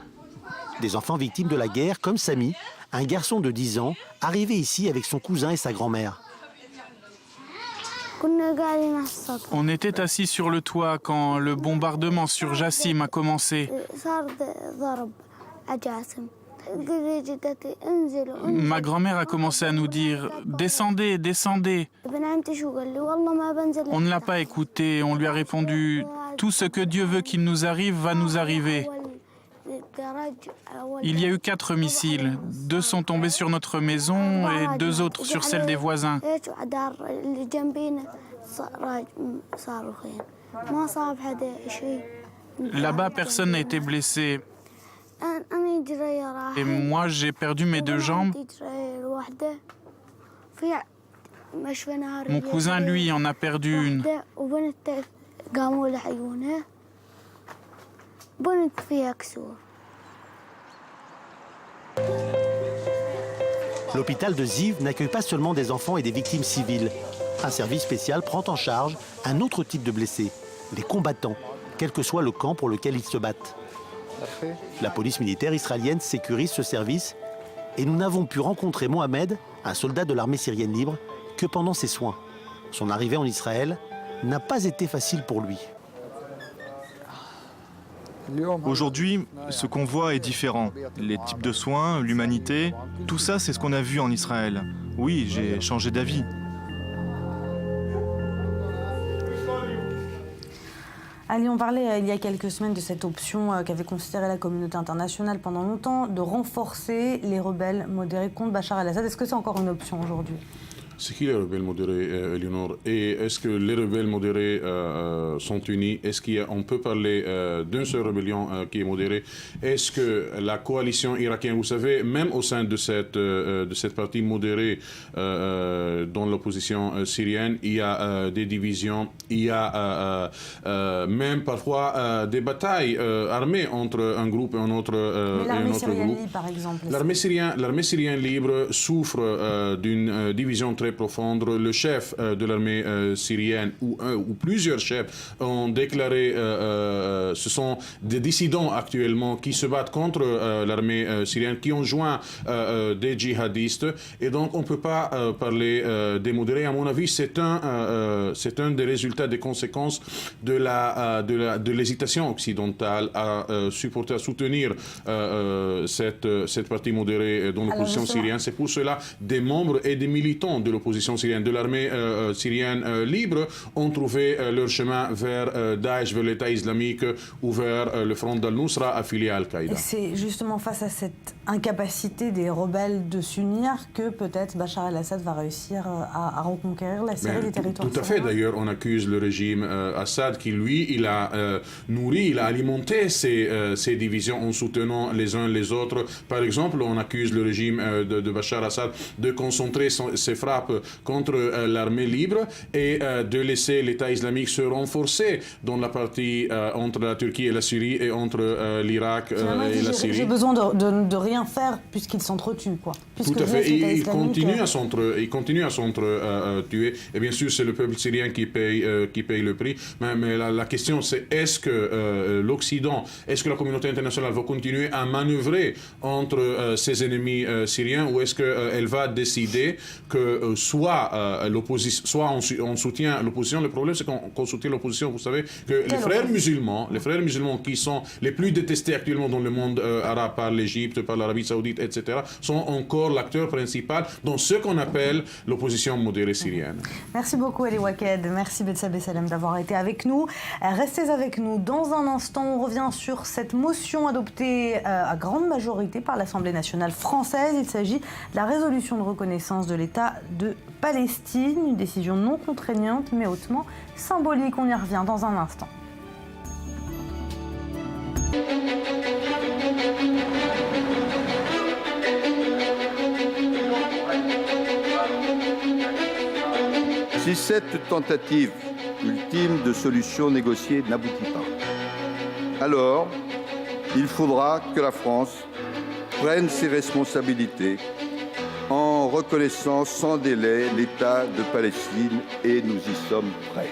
Des enfants victimes de la guerre, comme Sami, un garçon de 10 ans, arrivé ici avec son cousin et sa grand-mère. On était assis sur le toit quand le bombardement sur Jassim a commencé. Ma grand-mère a commencé à nous dire « Descendez, descendez ». On ne l'a pas écouté, on lui a répondu « Tout ce que Dieu veut qu'il nous arrive va nous arriver ». Il y a eu 4 missiles. 2 sont tombés sur notre maison et 2 autres sur celle des voisins. Là-bas, personne n'a été blessé. Et moi, j'ai perdu mes 2 jambes. Mon cousin, lui, en a perdu une. L'hôpital de Ziv n'accueille pas seulement des enfants et des victimes civiles. Un service spécial prend en charge un autre type de blessés, les combattants, quel que soit le camp pour lequel ils se battent. La police militaire israélienne sécurise ce service et nous n'avons pu rencontrer Mohamed, un soldat de l'armée syrienne libre, que pendant ses soins. Son arrivée en Israël n'a pas été facile pour lui. Aujourd'hui, ce qu'on voit est différent. Les types de soins, l'humanité, tout ça, c'est ce qu'on a vu en Israël. Oui, j'ai changé d'avis. Ali, on parlait il y a quelques semaines de cette option qu'avait considérée la communauté internationale pendant longtemps, de renforcer les rebelles modérés contre Bachar el-Assad. Est-ce que c'est encore une option aujourd'hui ? C'est qui les rebelles modérés, Eleonore? Et est-ce que les rebelles modérés sont unis? Est-ce qu'on peut parler d'une seule rébellion qui est modérée? Est-ce que la coalition irakienne, vous savez, même au sein de cette partie modérée dans l'opposition syrienne, il y a des divisions, il y a même parfois des batailles armées entre un groupe et un autre groupe. L'armée syrienne libre, par exemple. L'armée syrienne libre souffre d'une division très profonde. Le chef de l'armée syrienne ou plusieurs chefs ont déclaré ce sont des dissidents actuellement qui se battent contre l'armée syrienne, qui ont joint des djihadistes, et donc on ne peut pas parler des modérés. À mon avis, c'est un des résultats, des conséquences de l'hésitation occidentale à supporter, à soutenir cette partie modérée dans l'opposition syrienne. C'est pour cela des membres et des militants de l'opposition syrienne, de l'armée syrienne libre, ont trouvé leur chemin vers Daesh, vers l'État islamique ou vers le front d'Al-Nusra affilié à Al-Qaïda. Et c'est justement face à cette incapacité des rebelles de s'unir que peut-être Bachar el-Assad va réussir à reconquérir la Syrie, des territoires. Tout à fait. D'ailleurs, on accuse le régime Assad qui, lui, il a nourri, il a alimenté ces divisions en soutenant les uns les autres. Par exemple, on accuse le régime de Bachar Assad de concentrer ses frappes contre l'armée libre et de laisser l'État islamique se renforcer dans la partie entre la Turquie et la Syrie et entre l'Irak et la Syrie. J'ai besoin de rien faire puisqu'ils s'entretuent, quoi. Tout à fait. Ils continuent à s'entretuer. Et bien sûr, c'est le peuple syrien qui paye le prix. Mais la question, c'est est-ce que l'Occident, est-ce que la communauté internationale va continuer à manœuvrer entre ses ennemis syriens, ou est-ce qu'elle va décider que soit on soutient l'opposition. Le problème, c'est qu'on soutient l'opposition. Vous savez que les frères musulmans qui sont les plus détestés actuellement dans le monde arabe par l'Égypte, par l'Arabie Saoudite, etc., sont encore l'acteur principal dans ce qu'on appelle l'opposition modérée syrienne. Merci beaucoup, Ali Waked. Merci Betsabé Salem d'avoir été avec nous. Restez avec nous. Dans un instant, on revient sur cette motion adoptée à grande majorité par l'Assemblée nationale française. Il s'agit de la résolution de reconnaissance de l'État de de Palestine, une décision non contraignante mais hautement symbolique. On y revient dans un instant. Si cette tentative ultime de solution négociée n'aboutit pas, alors il faudra que la France prenne ses responsabilités en reconnaissant sans délai l'État de Palestine, et nous y sommes prêts.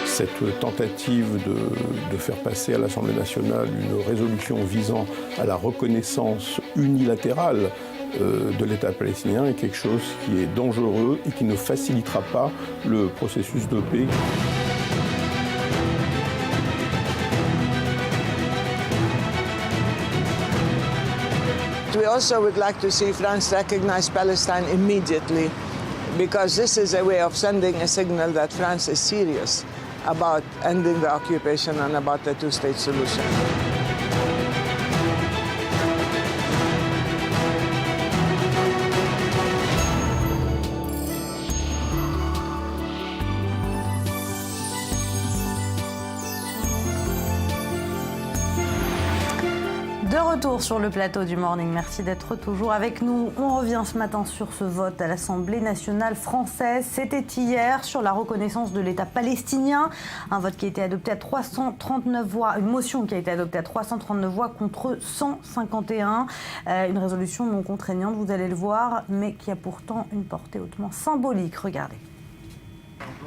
Cette tentative de faire passer à l'Assemblée nationale une résolution visant à la reconnaissance unilatérale de l'État palestinien est quelque chose qui est dangereux et qui ne facilitera pas le processus de paix. We also would like to see France recognize Palestine immediately, because this is a way of sending a signal that France is serious about ending the occupation and about the two-state solution. De retour sur le plateau du Morning, merci d'être toujours avec nous. On revient ce matin sur ce vote à l'Assemblée nationale française. C'était hier sur la reconnaissance de l'État palestinien. Un vote qui a été adopté à 339 voix, une motion qui a été adoptée à 339 voix contre 151. Une résolution non contraignante, vous allez le voir, mais qui a pourtant une portée hautement symbolique. Regardez.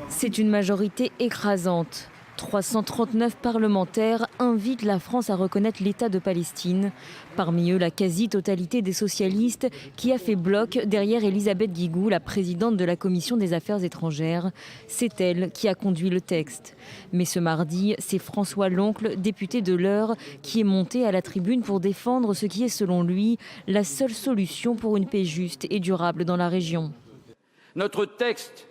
C'est une majorité écrasante. 339 parlementaires invitent la France à reconnaître l'État de Palestine. Parmi eux, la quasi-totalité des socialistes qui a fait bloc derrière Elisabeth Guigou, la présidente de la Commission des Affaires étrangères. C'est elle qui a conduit le texte. Mais ce mardi, c'est François Loncle, député de l'Eure, qui est monté à la tribune pour défendre ce qui est, selon lui, la seule solution pour une paix juste et durable dans la région. Notre texte,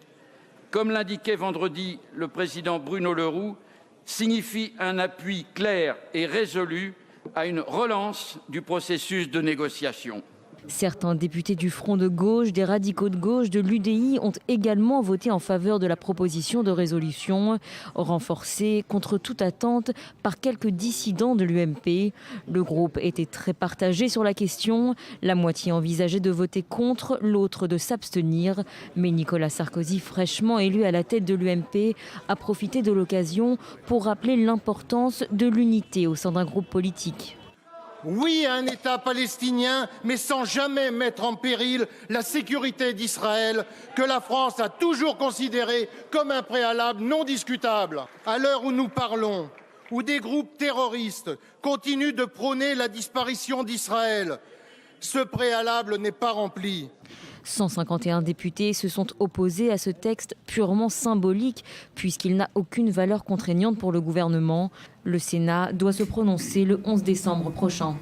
comme l'indiquait vendredi le président Bruno Le Roux, signifie un appui clair et résolu à une relance du processus de négociation. Certains députés du Front de gauche, des radicaux de gauche, de l'UDI ont également voté en faveur de la proposition de résolution, renforcée contre toute attente par quelques dissidents de l'UMP. Le groupe était très partagé sur la question. La moitié envisageait de voter contre, l'autre de s'abstenir. Mais Nicolas Sarkozy, fraîchement élu à la tête de l'UMP, a profité de l'occasion pour rappeler l'importance de l'unité au sein d'un groupe politique. Oui à un État palestinien, mais sans jamais mettre en péril la sécurité d'Israël, que la France a toujours considéré comme un préalable non discutable. À l'heure où nous parlons, où des groupes terroristes continuent de prôner la disparition d'Israël, ce préalable n'est pas rempli. 151 députés se sont opposés à ce texte purement symbolique puisqu'il n'a aucune valeur contraignante pour le gouvernement. Le Sénat doit se prononcer le 11 décembre prochain.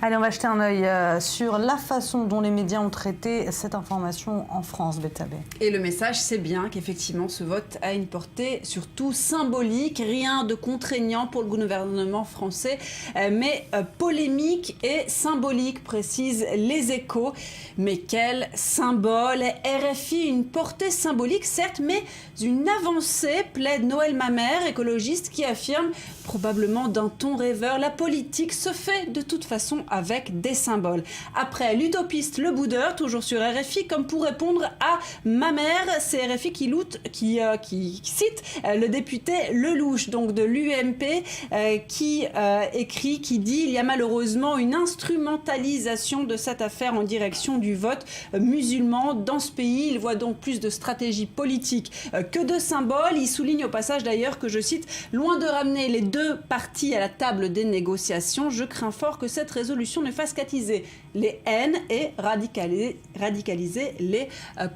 Allez, on va jeter un œil sur la façon dont les médias ont traité cette information en France, Bethabé. Et le message, c'est bien qu'effectivement, ce vote a une portée surtout symbolique, rien de contraignant pour le gouvernement français, mais polémique et symbolique, précisent les Échos. Mais quel symbole! RFI, une portée symbolique, certes, mais une avancée, plaide Noël Mamère, écologiste, qui affirme, probablement d'un ton rêveur, la politique se fait de toute façon avec des symboles. Après l'utopiste Le Boudeur, toujours sur RFI, comme pour répondre à Mamère, c'est RFI qui cite le député Lelouch, donc de l'UMP, qui écrit, qui dit « Il y a malheureusement une instrumentalisation de cette affaire en direction du vote musulman dans ce pays. Il voit donc plus de stratégie politique que de symboles. » Il souligne au passage d'ailleurs que, je cite, « Loin de ramener les deux parties à la table des négociations, je crains fort que cette résolution ne fasse qu'attiser les haines et radicaliser les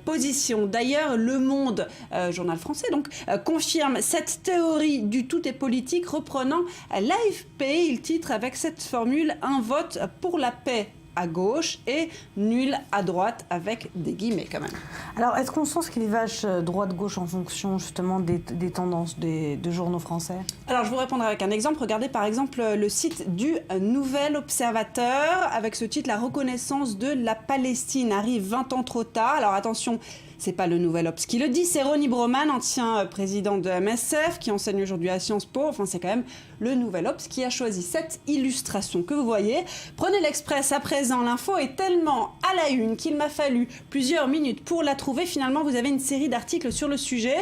positions. » D'ailleurs, Le Monde, journal français, donc, confirme cette théorie du tout est politique, reprenant l'AFP. Il titre avec cette formule « Un vote pour la paix à gauche et nul à droite, avec des guillemets quand même. Alors, est-ce qu'on sent ce clivage droite-gauche en fonction justement des tendances de journaux français? Alors, je vous répondrai avec un exemple. Regardez par exemple le site du Nouvel Observateur avec ce titre « La reconnaissance de la Palestine arrive 20 ans trop tard ». Alors attention, c'est pas le Nouvel Obs qui le dit, c'est Ronnie Broman, ancien président de MSF, qui enseigne aujourd'hui à Sciences Po. Enfin, c'est quand même le Nouvel Obs qui a choisi cette illustration que vous voyez. Prenez l'Express à présent, l'info est tellement à la une qu'il m'a fallu plusieurs minutes pour la trouver. Finalement, vous avez une série d'articles sur le sujet.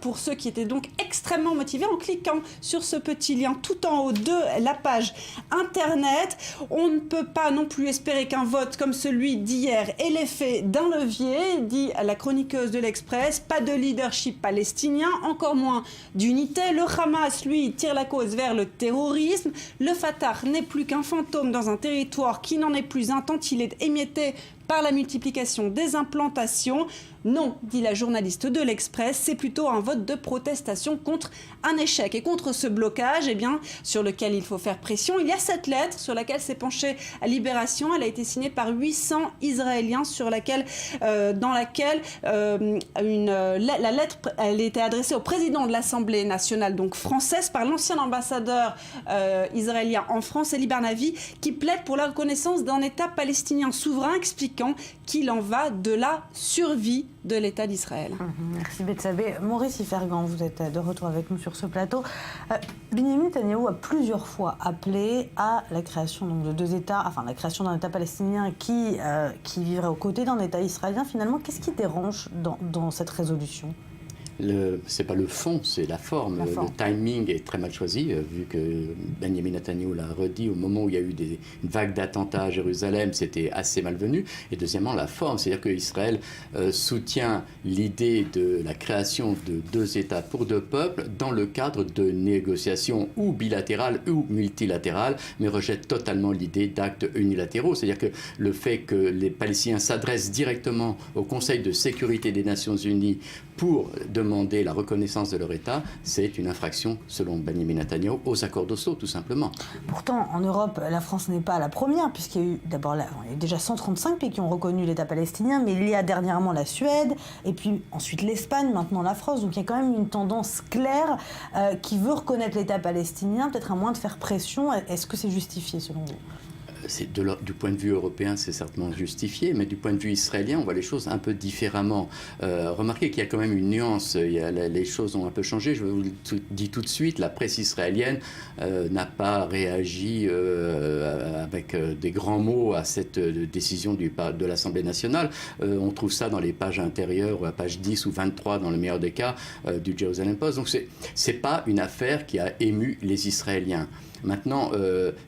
Pour ceux qui étaient donc extrêmement motivés, en cliquant sur ce petit lien tout en haut de la page internet, on ne peut pas non plus espérer qu'un vote comme celui d'hier ait l'effet d'un levier, dit la chroniqueuse de l'Express. Pas de leadership palestinien, encore moins d'unité. Le Hamas, lui, tire la cause vers le terrorisme. Le Fatah n'est plus qu'un fantôme dans un territoire qui n'en est plus un tant il est émietté par la multiplication des implantations. Non, dit la journaliste de l'Express, c'est plutôt un vote de protestation contre un échec. Et contre ce blocage, eh bien, sur lequel il faut faire pression, il y a cette lettre sur laquelle s'est penchée Libération. Elle a été signée par 800 Israéliens, dans laquelle la lettre elle était adressée au président de l'Assemblée nationale, donc française, par l'ancien ambassadeur israélien en France, Eli Barnavi, qui plaide pour la reconnaissance d'un État palestinien souverain, expliquant qu'il en va de la survie de l'État d'Israël. Merci Betsabé. Maurice Ifergan, vous êtes de retour avec nous sur ce plateau. Benyamin Netanyahou a plusieurs fois appelé à la création donc, de deux États, enfin la création d'un État palestinien qui vivrait aux côtés d'un État israélien. Finalement, qu'est-ce qui dérange dans cette résolution ? C'est pas le fond, c'est la forme. Le timing est très mal choisi, vu que Benyamin Netanyahou l'a redit au moment où il y a eu une vague d'attentats à Jérusalem, c'était assez malvenu. Et deuxièmement, la forme, c'est-à-dire qu'Israël soutient l'idée de la création de deux États pour deux peuples dans le cadre de négociations ou bilatérales ou multilatérales, mais rejette totalement l'idée d'actes unilatéraux. C'est-à-dire que le fait que les Palestiniens s'adressent directement au Conseil de sécurité des Nations Unies pour demander la reconnaissance de leur État, c'est une infraction, selon Benyamin Netanyahou, aux accords d'Oslo, tout simplement. Pourtant, en Europe, la France n'est pas la première, puisqu'il y a eu d'abord il y a déjà 135 pays qui ont reconnu l'État palestinien, mais il y a dernièrement la Suède, et puis ensuite l'Espagne, maintenant la France. Donc il y a quand même une tendance claire qui veut reconnaître l'État palestinien, peut-être à moins de faire pression. Est-ce que c'est justifié, selon vous ? Du point de vue européen, c'est certainement justifié, mais du point de vue israélien, on voit les choses un peu différemment. Remarquez qu'il y a quand même une nuance, les choses ont un peu changé. Je vous le dis tout de suite, la presse israélienne n'a pas réagi avec des grands mots à cette décision de l'Assemblée nationale. On trouve ça dans les pages intérieures, à page 10 ou 23 dans le meilleur des cas, du Jerusalem Post. Donc c'est pas une affaire qui a ému les Israéliens. Maintenant,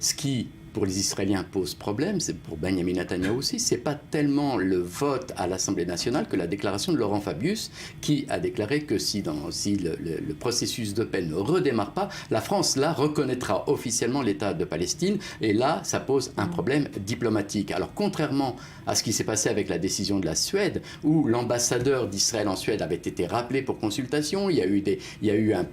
ce qui pour les Israéliens pose problème, c'est pour Benyamin Netanyahou aussi, c'est pas tellement le vote à l'Assemblée nationale que la déclaration de Laurent Fabius, qui a déclaré que si le processus de paix ne redémarre pas, la France, là, reconnaîtra officiellement l'État de Palestine, et là, ça pose un problème diplomatique. Alors, contrairement à ce qui s'est passé avec la décision de la Suède, où l'ambassadeur d'Israël en Suède avait été rappelé pour consultation, il y a eu un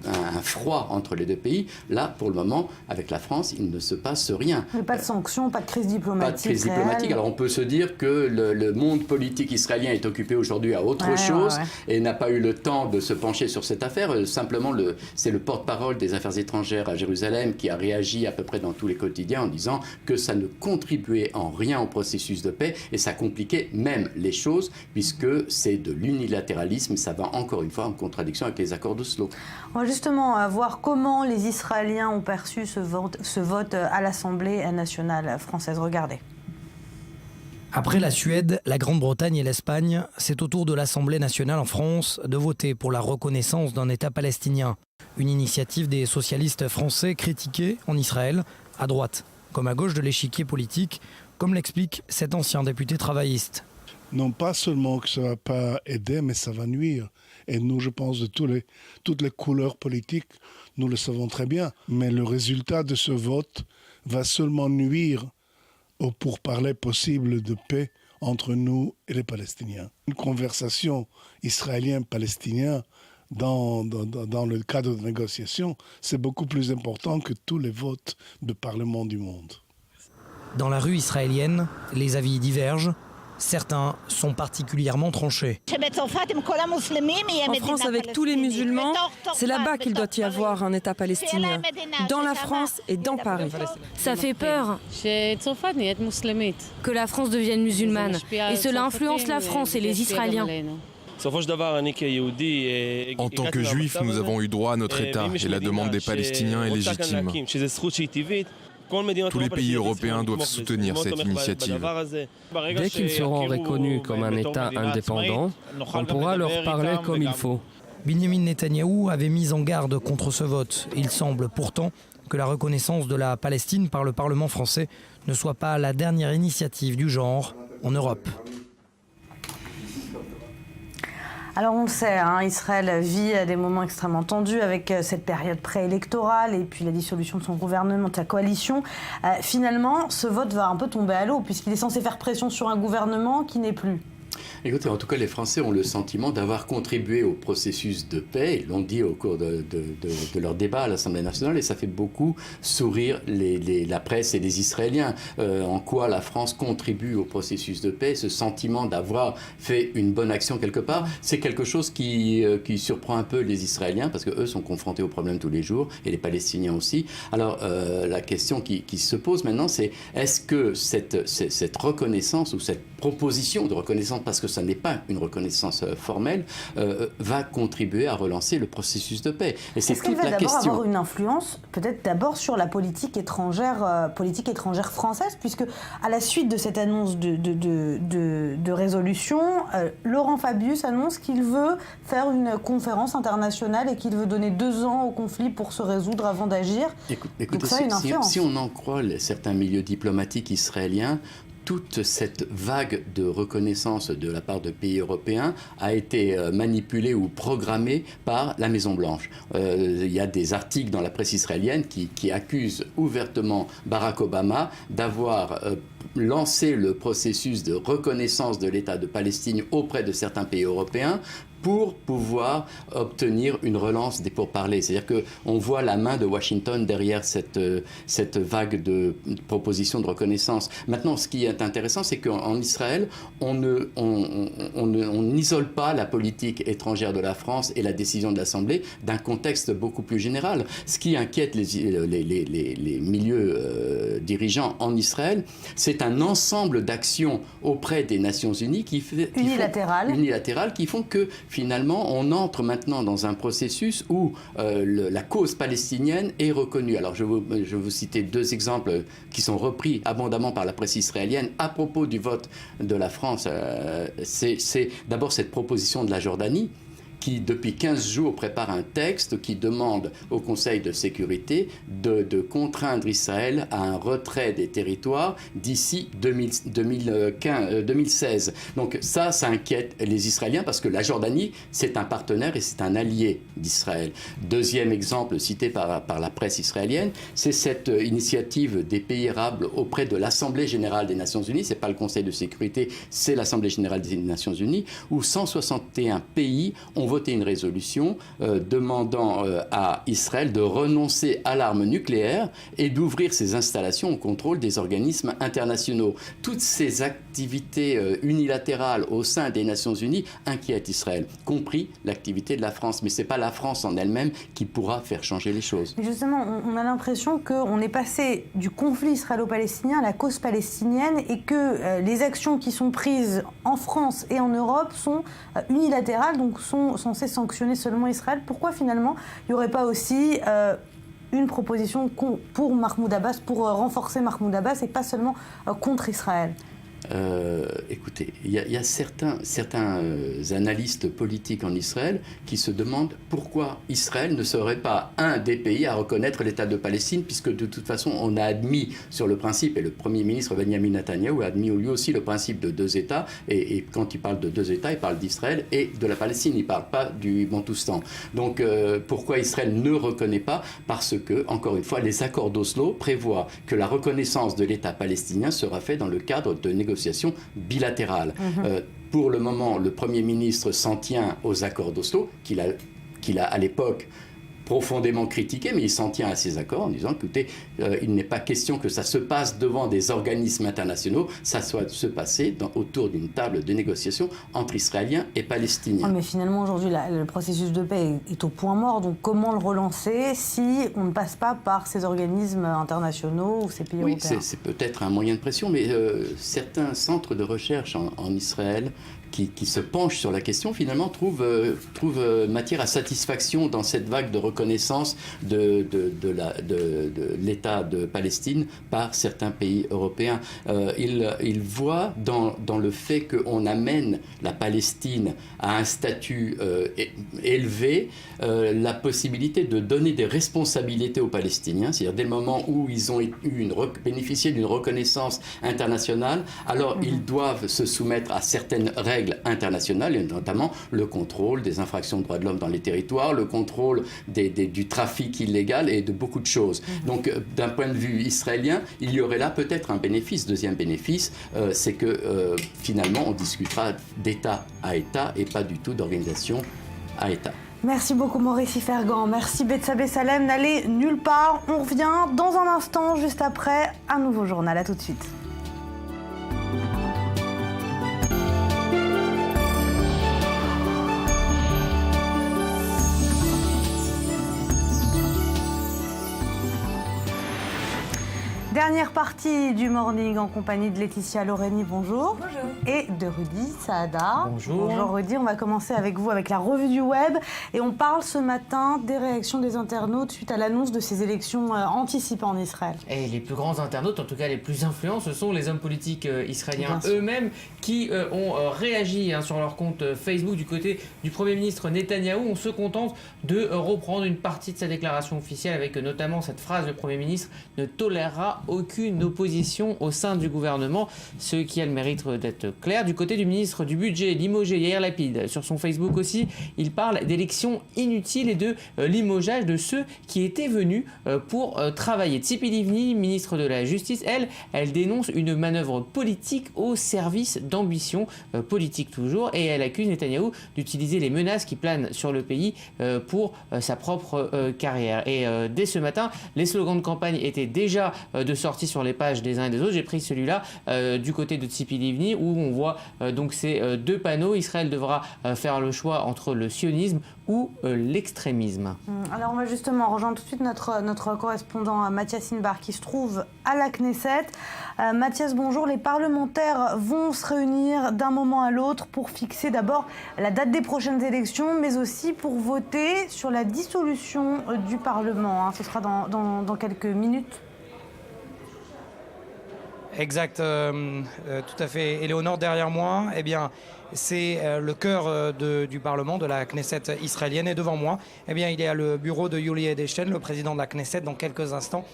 froid entre les deux pays, là, pour le moment, avec la France, il ne se passe rien. Mais pas de sanctions, pas de crise diplomatique. Pas de crise diplomatique. Alors on peut se dire que le monde politique israélien est occupé aujourd'hui à autre chose et n'a pas eu le temps de se pencher sur cette affaire. Simplement, c'est le porte-parole des affaires étrangères à Jérusalem qui a réagi à peu près dans tous les quotidiens en disant que ça ne contribuait en rien au processus de paix et ça compliquait même les choses puisque c'est de l'unilatéralisme. Ça va encore une fois en contradiction avec les accords d'Oslo. On va justement voir comment les Israéliens ont perçu ce vote à l'Assemblée nationale française. Regardez. Après la Suède, la Grande-Bretagne et l'Espagne, c'est au tour de l'Assemblée nationale en France de voter pour la reconnaissance d'un État palestinien. Une initiative des socialistes français critiquée en Israël, à droite comme à gauche de l'échiquier politique, comme l'explique cet ancien député travailliste. Non pas seulement que ça ne va pas aider, mais ça va nuire. Et nous, je pense, de toutes les couleurs politiques, nous le savons très bien. Mais le résultat de ce vote va seulement nuire au pourparlers possible de paix entre nous et les Palestiniens. Une conversation israélien-palestinien dans le cadre de négociations, c'est beaucoup plus important que tous les votes de Parlement du monde. Dans la rue israélienne, les avis divergent. Certains sont particulièrement tranchés. En France, avec tous les musulmans, c'est là-bas qu'il doit y avoir un État palestinien, dans la France et dans Paris. Ça fait peur que la France devienne musulmane. Et cela influence la France et les Israéliens. En tant que juifs, nous avons eu droit à notre État et la demande des Palestiniens est légitime. Tous les pays européens doivent soutenir cette initiative. Dès qu'ils seront reconnus comme un État indépendant, on pourra leur parler comme il faut. Benjamin Netanyahou avait mis en garde contre ce vote. Il semble pourtant que la reconnaissance de la Palestine par le Parlement français ne soit pas la dernière initiative du genre en Europe. Alors on le sait, Israël vit des moments extrêmement tendus avec cette période préélectorale et puis la dissolution de son gouvernement, de sa coalition. Finalement, ce vote va un peu tomber à l'eau puisqu'il est censé faire pression sur un gouvernement qui n'est plus. Écoutez, en tout cas, les Français ont le sentiment d'avoir contribué au processus de paix. Ils l'ont dit au cours de leur débat à l'Assemblée nationale et ça fait beaucoup sourire la presse et les Israéliens. En quoi la France contribue au processus de paix, ce sentiment d'avoir fait une bonne action quelque part, c'est quelque chose qui surprend un peu les Israéliens parce qu'eux sont confrontés aux problèmes tous les jours et les Palestiniens aussi. Alors, la question qui se pose maintenant, c'est est-ce que cette reconnaissance ou cette proposition de reconnaissance, parce que ça n'est pas une reconnaissance formelle, va contribuer à relancer le processus de paix. Et c'est toute la question. Est-ce qu'elle va d'abord avoir une influence, peut-être d'abord sur la politique étrangère française, puisque à la suite de cette annonce de résolution, Laurent Fabius annonce qu'il veut faire une conférence internationale et qu'il veut donner 2 ans au conflit pour se résoudre avant d'agir. Écoutez, donc ça a une influence. Si on en croit certains milieux diplomatiques israéliens, toute cette vague de reconnaissance de la part de pays européens a été manipulée ou programmée par la Maison-Blanche. Il y a des articles dans la presse israélienne qui accusent ouvertement Barack Obama d'avoir lancé le processus de reconnaissance de l'État de Palestine auprès de certains pays européens pour pouvoir obtenir une relance des pourparlers. C'est-à-dire qu'on voit la main de Washington derrière cette vague de propositions de reconnaissance. Maintenant, ce qui est intéressant, c'est qu'en Israël, on n'isole pas la politique étrangère de la France et la décision de l'Assemblée d'un contexte beaucoup plus général. Ce qui inquiète les milieux dirigeants en Israël, c'est un ensemble d'actions auprès des Nations Unies unilatérales qui font que finalement, on entre maintenant dans un processus où la cause palestinienne est reconnue. Alors, je vais vous citer 2 exemples qui sont repris abondamment par la presse israélienne à propos du vote de la France. C'est d'abord cette proposition de la Jordanie qui, depuis 15 jours, prépare un texte qui demande au Conseil de sécurité de contraindre Israël à un retrait des territoires d'ici 2016. Donc ça inquiète les Israéliens parce que la Jordanie, c'est un partenaire et c'est un allié d'Israël. Deuxième exemple cité par la presse israélienne, c'est cette initiative des pays arabes auprès de l'Assemblée générale des Nations Unies. Ce n'est pas le Conseil de sécurité, c'est l'Assemblée générale des Nations Unies, où 161 pays ont voté une résolution demandant à Israël de renoncer à l'arme nucléaire et d'ouvrir ses installations au contrôle des organismes internationaux. Toutes ces activités unilatérales au sein des Nations Unies inquiètent Israël, compris l'activité de la France. Mais ce n'est pas la France en elle-même qui pourra faire changer les choses. Et justement, on a l'impression qu'on est passé du conflit israélo-palestinien à la cause palestinienne et que les actions qui sont prises en France et en Europe sont unilatérales, donc sont censées sanctionner seulement Israël. Pourquoi finalement il n'y aurait pas aussi une proposition pour Mahmoud Abbas, pour renforcer Mahmoud Abbas et pas seulement contre Israël ? Écoutez, il y a certains analystes politiques en Israël qui se demandent pourquoi Israël ne serait pas un des pays à reconnaître l'État de Palestine, puisque de toute façon on a admis sur le principe, et le Premier ministre Benjamin Netanyahou a admis lui aussi le principe de 2 États, et quand il parle de 2 États, il parle d'Israël et de la Palestine, il ne parle pas du Bantoustan. Donc pourquoi Israël ne reconnaît pas ? Parce que, encore une fois, les accords d'Oslo prévoient que la reconnaissance de l'État palestinien sera faite dans le cadre de négociations bilatérales. Pour le moment, le Premier ministre s'en tient aux accords d'Oslo, qu'il a à l'époque profondément critiqué, mais il s'en tient à ces accords en disant, écoutez, il n'est pas question que ça se passe devant des organismes internationaux, ça doit se passer autour d'une table de négociation entre Israéliens et Palestiniens. Mais finalement, aujourd'hui, le processus de paix est au point mort, donc comment le relancer si on ne passe pas par ces organismes internationaux ou ces pays européens? Oui, c'est peut-être un moyen de pression, mais certains centres de recherche en Israël qui se penchent sur la question, finalement, trouvent matière à satisfaction dans cette vague de reconnaissance de l'État de Palestine par certains pays européens. Ils voient dans le fait qu'on amène la Palestine à un statut élevé la possibilité de donner des responsabilités aux Palestiniens, c'est-à-dire dès le moment où ils ont bénéficié d'une reconnaissance internationale, alors ils doivent se soumettre à certaines règles internationales, et notamment le contrôle des infractions de droits de l'homme dans les territoires, le contrôle du trafic illégal et de beaucoup de choses. Donc, d'un point de vue israélien, il y aurait là peut-être un bénéfice. Deuxième bénéfice, c'est que finalement, on discutera d'État à État et pas du tout d'organisation à État. Merci beaucoup Maurice Fergan, merci Betsabé Salem, n'allez nulle part, on revient dans un instant, juste après, un nouveau journal, à tout de suite. Dernière partie du Morning en compagnie de Laetitia Loreni, bonjour. Bonjour. Et de Rudy Saada. Bonjour. Bonjour Rudy, on va commencer avec vous avec la revue du web. Et on parle ce matin des réactions des internautes suite à l'annonce de ces élections anticipées en Israël. Et les plus grands internautes, en tout cas les plus influents, ce sont les hommes politiques israéliens eux-mêmes qui ont réagi sur leur compte Facebook du côté du Premier ministre Netanyahou. On se contente de reprendre une partie de sa déclaration officielle avec notamment cette phrase: le Premier ministre ne tolérera aucune opposition au sein du gouvernement, ce qui a le mérite d'être clair. Du côté du ministre du Budget, limogé Yair Lapid, sur son Facebook aussi, il parle d'élections inutiles et de limogeage de ceux qui étaient venus pour travailler. Tzipi Livni, ministre de la Justice, elle dénonce une manœuvre politique au service d'ambition politique toujours, et elle accuse Netanyahou d'utiliser les menaces qui planent sur le pays pour sa propre carrière. Et dès ce matin, les slogans de campagne étaient déjà de sortie sur les pages des uns et des autres. J'ai pris celui-là du côté de Tzipi Livni où on voit donc ces deux panneaux. Israël devra faire le choix entre le sionisme ou l'extrémisme. Alors on va justement rejoindre tout de suite notre correspondant Mathias Inbar qui se trouve à la Knesset. Mathias, bonjour. Les parlementaires vont se réunir d'un moment à l'autre pour fixer d'abord la date des prochaines élections, mais aussi pour voter sur la dissolution du Parlement. Ce sera dans quelques minutes. Exact, tout à fait. Éléonore, derrière moi, eh bien, c'est le cœur du Parlement, de la Knesset israélienne. Et devant moi, eh bien, il y a le bureau de Yuli Edelstein, le président de la Knesset. Dans quelques instants,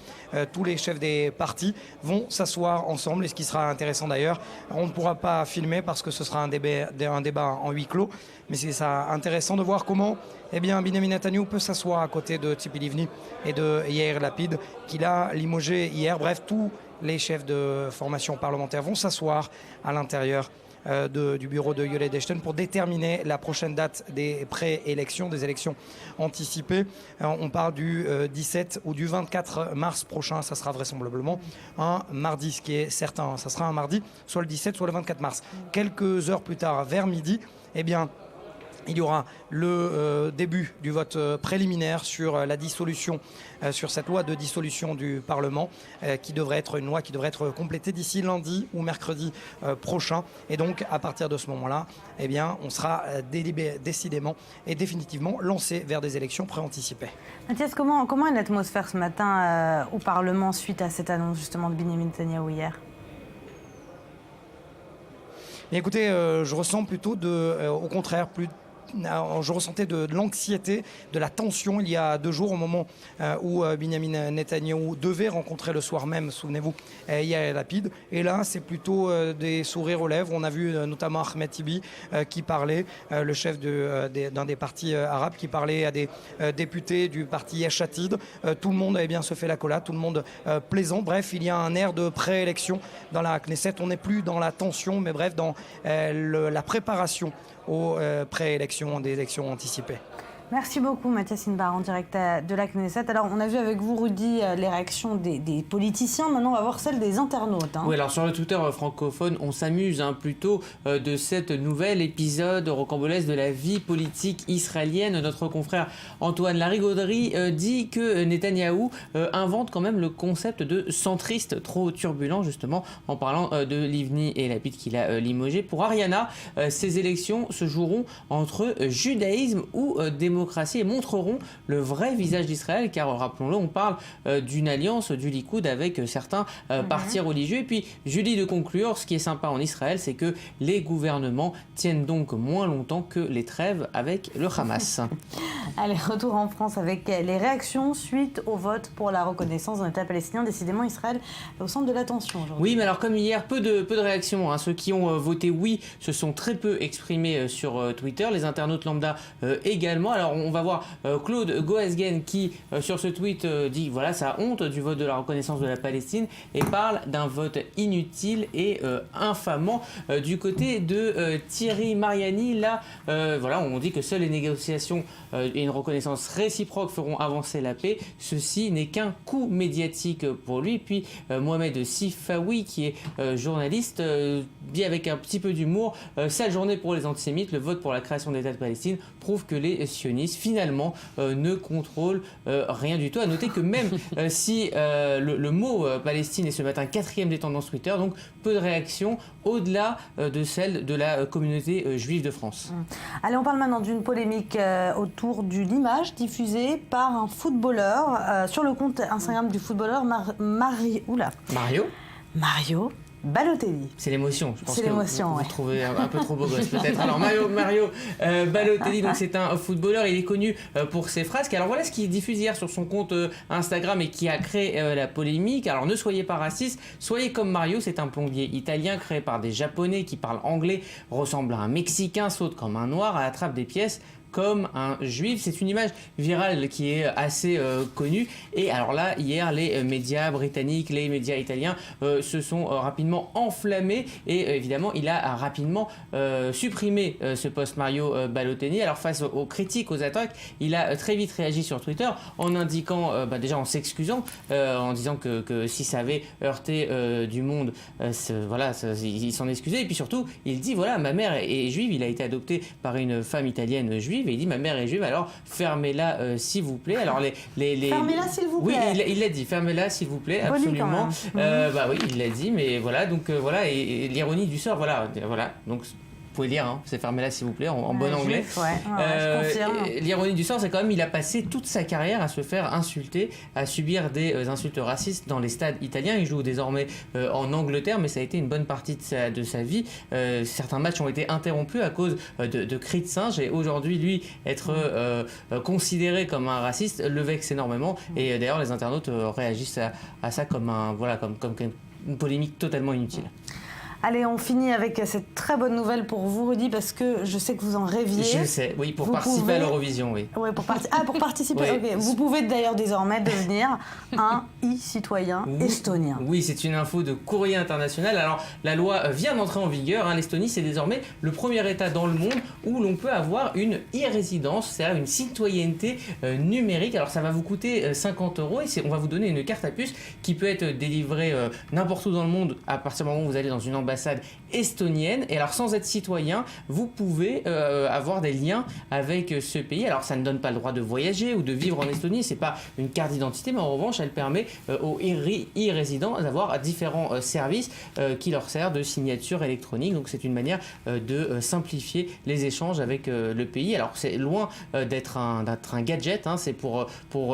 tous les chefs des partis vont s'asseoir ensemble. Et ce qui sera intéressant d'ailleurs, on ne pourra pas filmer parce que ce sera un débat en huis clos. Mais c'est ça intéressant de voir comment Benjamin Netanyahou peut s'asseoir à côté de Tzipi Livni et de Yair Lapid, qu'il a limogé hier. Bref, tous les chefs de formation parlementaire vont s'asseoir à l'intérieur du bureau de Yoli Edelstein pour déterminer la prochaine date des pré-élections, des élections anticipées. On parle du 17 ou du 24 mars prochain. Ça sera vraisemblablement un mardi, ce qui est certain. Ça sera un mardi, soit le 17, soit le 24 mars. Quelques heures plus tard, vers midi, eh bien, il y aura le début du vote préliminaire sur la dissolution, sur cette loi de dissolution du Parlement, qui devrait être une loi qui devrait être complétée d'ici lundi ou mercredi prochain. Et donc, à partir de ce moment-là, eh bien, on sera décidément et définitivement lancé vers des élections préanticipées. Mathias, comment est l'atmosphère ce matin au Parlement suite à cette annonce justement de Benjamin Netanyahou hier ? Écoutez, je ressens plutôt au contraire, je ressentais de l'anxiété, de la tension il y a 2 jours au moment où Benjamin Netanyahou devait rencontrer le soir même, souvenez-vous, Yair Lapid. Et là, c'est plutôt des sourires aux lèvres. On a vu notamment Ahmed Tibi qui parlait, le chef d'un des partis arabes, qui parlait à des députés du parti Yesh Atid. Tout le monde se fait l'accolade, tout le monde plaisant. Bref, il y a un air de préélection dans la Knesset. On n'est plus dans la tension, mais bref, dans la préparation aux préélections, des élections anticipées. Merci beaucoup Mathias Inbar en direct de la Knesset. Alors on a vu avec vous Rudy les réactions des politiciens, maintenant on va voir celles des internautes. Oui, alors sur le Twitter francophone, on s'amuse plutôt de cette nouvel épisode rocambolesque de la vie politique israélienne. Notre confrère Antoine Larigauderie dit que Netanyahou invente quand même le concept de centriste trop turbulent, justement en parlant de Livni et Lapid qu'il a limogé. Pour Ariana, ces élections se joueront entre judaïsme ou démocratie et montreront le vrai visage d'Israël, car rappelons-le, on parle d'une alliance du Likoud avec certains partis religieux. Et puis Julie de conclure, ce qui est sympa en Israël, c'est que les gouvernements tiennent donc moins longtemps que les trêves avec le Hamas. Allez, retour en France avec les réactions suite au vote pour la reconnaissance d'un État palestinien. Décidément, Israël est au centre de l'attention aujourd'hui. Oui, mais alors comme hier, peu de réactions. Ceux qui ont voté oui se sont très peu exprimés sur Twitter, les internautes lambda également. Alors on va voir Claude Goesgen qui sur ce tweet dit voilà sa honte du vote de la reconnaissance de la Palestine et parle d'un vote inutile et infamant. Du côté de Thierry Mariani, là voilà, on dit que seules les négociations et une reconnaissance réciproque feront avancer la paix. Ceci n'est qu'un coup médiatique pour lui. Puis Mohamed Sifawi qui est journaliste dit avec un petit peu d'humour sale journée pour les antisémites, le vote pour la création d'État de Palestine prouve que les sionistes finalement ne contrôle rien du tout. À noter que même si le mot Palestine est ce matin 4e des tendances Twitter, donc peu de réactions au-delà de celle de la communauté juive de France. Allez, on parle maintenant d'une polémique autour d'une image diffusée par un footballeur sur le compte Instagram du footballeur Mario Balotelli. C'est l'émotion, je pense. C'est l'émotion, vous trouvez un peu trop beau gosse peut-être. Alors Mario Balotelli, donc c'est un footballeur, il est connu pour ses frasques. Alors voilà ce qu'il diffuse hier sur son compte Instagram et qui a créé la polémique. Alors ne soyez pas racistes, soyez comme Mario, c'est un plombier italien créé par des Japonais qui parlent anglais, ressemble à un Mexicain, saute comme un Noir, attrape des pièces comme un juif. C'est une image virale qui est assez connue. Et alors là, hier, les médias britanniques, les médias italiens se sont rapidement enflammés. Et évidemment, il a rapidement supprimé ce post Mario Balotelli. Alors face aux critiques, aux attaques, il a très vite réagi sur Twitter en indiquant, déjà en s'excusant, en disant que si ça avait heurté du monde, voilà, il s'en excusait. Et puis surtout, il dit, voilà, ma mère est juive, il a été adopté par une femme italienne juive. Et il dit ma mère est juive, alors fermez-la s'il vous plaît. Alors fermez-la s'il vous plaît. Oui, il l'a dit, fermez-la s'il vous plaît, absolument. Bah oui, il l'a dit, mais voilà, donc voilà, et l'ironie du sort, voilà, donc. Vous pouvez lire, c'est fermez-la s'il vous plaît, en bon anglais. Je confirme. L'ironie du sort, c'est quand même il a passé toute sa carrière à se faire insulter, à subir des insultes racistes dans les stades italiens. Il joue désormais en Angleterre, mais ça a été une bonne partie de sa vie. Certains matchs ont été interrompus à cause de cris de singe. Et aujourd'hui, lui, être considéré comme un raciste le vexe énormément. Et d'ailleurs, les internautes réagissent à ça comme une polémique totalement inutile. Allez, on finit avec cette très bonne nouvelle pour vous, Rudy, parce que je sais que vous en rêviez. Je sais, oui, pour participer à l'Eurovision, oui. Oui, pour participer, oui. Ok. Vous pouvez d'ailleurs désormais devenir un e-citoyen estonien. Oui, c'est une info de Courrier International. Alors, la loi vient d'entrer en vigueur. L'Estonie, c'est désormais le premier État dans le monde où l'on peut avoir une e-résidence, c'est-à-dire une citoyenneté numérique. Alors, ça va vous coûter 50 € et on va vous donner une carte à puce qui peut être délivrée n'importe où dans le monde à partir du moment où vous allez dans une ambassade estonienne. Et alors sans être citoyen, vous pouvez avoir des liens avec ce pays. Alors ça ne donne pas le droit de voyager ou de vivre en Estonie, c'est pas une carte d'identité, mais en revanche elle permet aux e-résidents d'avoir différents services qui leur servent de signature électronique. Donc c'est une manière de simplifier les échanges avec le pays. Alors c'est loin d'être un gadget, c'est pour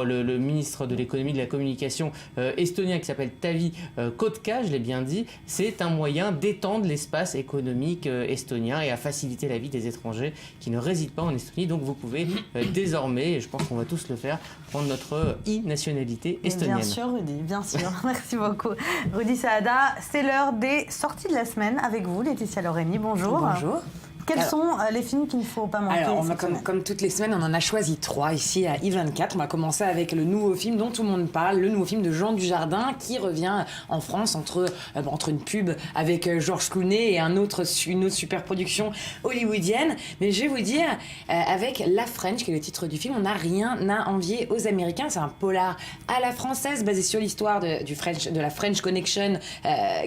le ministre de l'économie et de la communication estonien qui s'appelle Taavi Kotka, je l'ai bien dit. C'est un moyen d'étendre l'espace économique estonien et à faciliter la vie des étrangers qui ne résident pas en Estonie. Donc vous pouvez désormais, et je pense qu'on va tous le faire, prendre notre e-nationalité estonienne. Bien sûr Rudy, bien sûr. Merci beaucoup. Rudy Saada, c'est l'heure des sorties de la semaine avec vous, Laetitia Loreni. Bonjour. Bonjour. Quels sont les films qu'il ne faut pas manquer? Alors, comme toutes les semaines, on en a choisi 3 ici à I24. On va commencer avec le nouveau film dont tout le monde parle, le nouveau film de Jean Dujardin qui revient en France entre une pub avec Georges Clooney et une autre super production hollywoodienne. Mais je vais vous dire, avec La French, qui est le titre du film, on n'a rien à envier aux Américains. C'est un polar à la française basé sur l'histoire de la French Connection.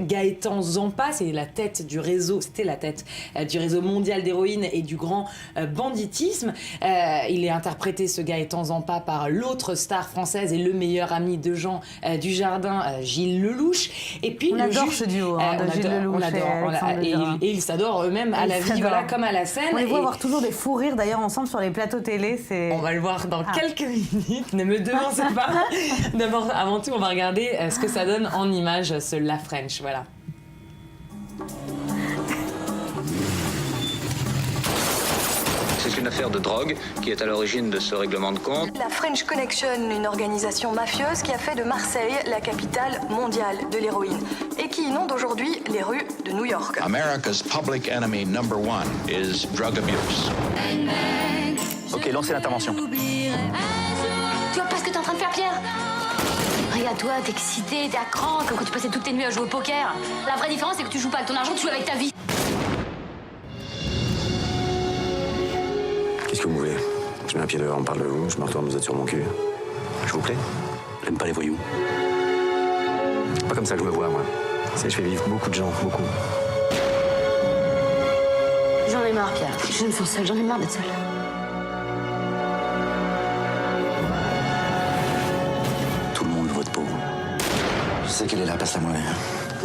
Gaëtan Zampa, c'était la tête du réseau mondial d'héroïne et du grand banditisme. Il est interprété, ce Gaëtan Zampa, par l'autre star française et le meilleur ami de Jean Dujardin, Gilles Lelouch. Et puis on adore ce duo de Gilles Lelouch et ils s'adorent eux-mêmes à la vie, comme à la scène. On les voit avoir toujours des fous rires d'ailleurs ensemble sur les plateaux télé. On va le voir dans quelques minutes, ne me devancez pas. D'abord, avant tout, on va regarder ce que ça donne en images, ce La French, voilà. C'est une affaire de drogue qui est à l'origine de ce règlement de compte. La French Connection, une organisation mafieuse qui a fait de Marseille la capitale mondiale de l'héroïne et qui inonde aujourd'hui les rues de New York. America's public enemy number 1 is drug abuse. Ok, lancez l'intervention. Tu vois pas ce que t'es en train de faire, Pierre? Regarde-toi, t'es excité, t'es à cran, comme quand tu passais toutes tes nuits à jouer au poker. La vraie différence, c'est que tu joues pas avec ton argent, tu joues avec ta vie. Qu'est-ce que vous voulez? Je mets un pied dehors, on parle de vous, je me retourne, vous êtes sur mon cul. Je vous plais? J'aime pas les voyous. C'est pas comme ça que je me vois, moi. Je fais vivre beaucoup de gens, beaucoup. J'en ai marre, Pierre. Je me sens seule, j'en ai marre d'être seule. Tout le monde vote pour vous. Je sais qu'elle est là, passe-la moi.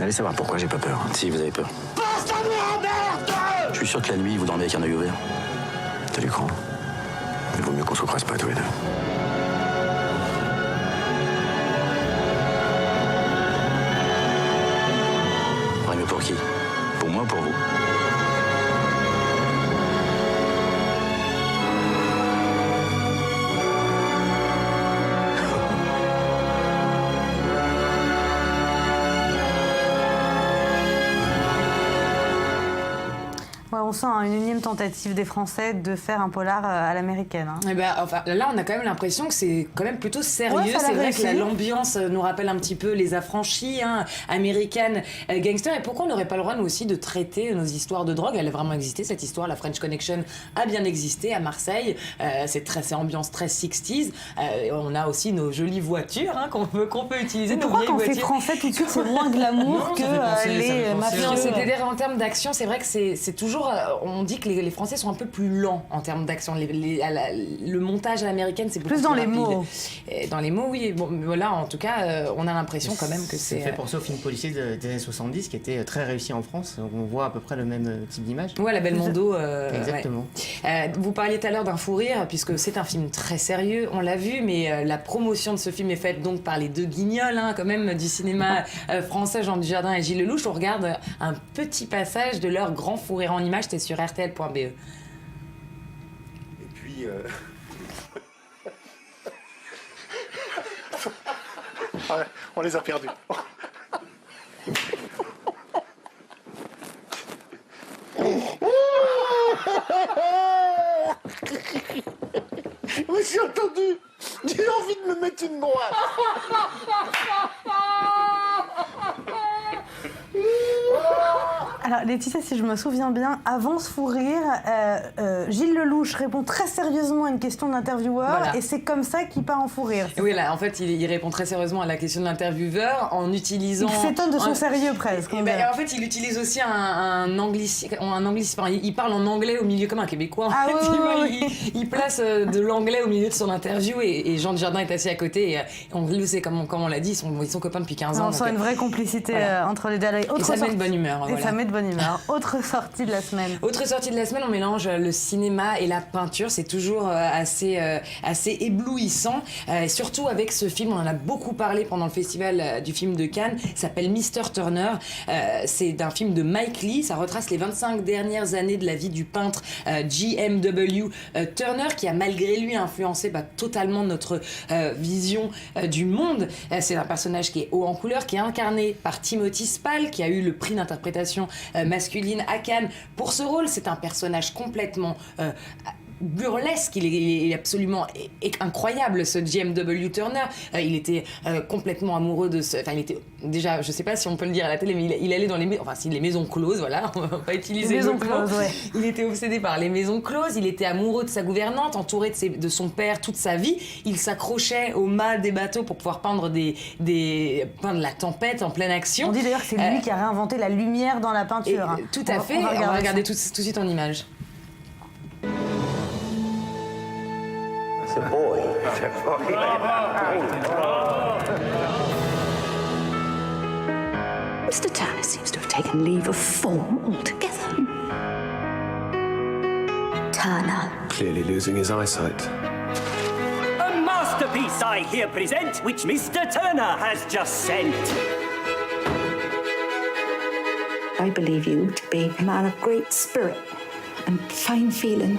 Allez savoir pourquoi j'ai pas peur, si vous avez peur. Passe-la-moi, merde! Je suis sûr que la nuit, vous dormez avec un œil ouvert. T'as l'écran. Il vaut mieux qu'on se croise pas tous les deux. Mieux pour qui? Pour moi ou pour vous? On sent une énième tentative des Français de faire un polar à l'américaine. Et là, on a quand même l'impression que c'est quand même plutôt sérieux. Ouais, c'est vrai que l'ambiance nous rappelle un petit peu les affranchis, américaines, gangsters. Et pourquoi on n'aurait pas le droit, nous aussi, de traiter nos histoires de drogue? Elle a vraiment existé, cette histoire. La French Connection a bien existé à Marseille. C'est ambiance très 60s. On a aussi nos jolies voitures qu'on peut utiliser. Pourquoi quand c'est français, tout de suite, c'est moins glamour que les mafieux? Non, c'est-à-dire en termes d'action, c'est vrai que c'est toujours... On dit que les Français sont un peu plus lents en termes d'action. Le montage à l'américaine, c'est beaucoup plus dans les rapide. Mots. Et dans les mots, oui. Bon, là, en tout cas, on a l'impression quand même que c'est... fait penser au film policier des années 70 qui était très réussi en France. Donc on voit à peu près le même type d'image. Ouais, La Belle Mondo. Exactement. Ouais. Vous parliez tout à l'heure d'un fou rire, puisque c'est un film très sérieux, on l'a vu, mais la promotion de ce film est faite donc par les deux guignols, quand même, du cinéma français, Jean Dujardin et Gilles Lelouch. On regarde un petit passage de leur grand fou rire en images. C'était sur rtl.be. Et puis... Ouais, on les a perdus. Je me suis entendu. J'ai envie de me mettre une droite. Alors Laetitia, si je me souviens bien, avant ce fou rire, Gilles Lelouch répond très sérieusement à une question de l'intervieweur, voilà. Et c'est comme ça qu'il part en fou rire. Oui, là, en fait, il répond très sérieusement à la question de l'intervieweur en utilisant... Il s'étonne de son sérieux presque. En fait, il utilise aussi un anglicisme. Il parle en anglais au milieu comme un Québécois. Ah oui. Il place de l'anglais au milieu de son interview et Jean Dujardin est assis à côté. Et on le sait, comme on l'a dit, ils sont copains depuis 15 ans. On sent une vraie complicité entre les deux. Et ça met de bonne humeur. Et ça met de bonne humeur. Autre sortie de la semaine. Autre sortie de la semaine, on mélange le cinéma et la peinture. C'est toujours assez éblouissant. Surtout avec ce film, on en a beaucoup parlé pendant le festival du film de Cannes. Il s'appelle Mr. Turner. C'est un film de Mike Leigh. Ça retrace les 25 dernières années de la vie du peintre J.M.W. Turner, qui a malgré lui influencé totalement notre vision du monde. C'est un personnage qui est haut en couleur, qui est incarné par Timothy Spall, qui a eu le prix d'interprétation masculine à Cannes pour ce rôle. C'est un personnage complètement burlesque, il est absolument incroyable, ce J.M.W. Turner. Il était complètement amoureux de ce... Enfin, il était... Déjà, je sais pas si on peut le dire à la télé, mais il allait dans les maisons closes, voilà, on va pas utiliser les maisons closes, ouais. Il était obsédé par les maisons closes, il était amoureux de sa gouvernante, entouré de son père toute sa vie. Il s'accrochait au mât des bateaux pour pouvoir peindre peindre la tempête en pleine action. On dit d'ailleurs que c'est lui qui a réinventé la lumière dans la peinture. Tout à fait, on va regarder tout de suite en image. It's a boy. Mr. Turner seems to have taken leave of form altogether. Turner. Clearly losing his eyesight. A masterpiece I here present, which Mr. Turner has just sent. I believe you to be a man of great spirit and fine feeling.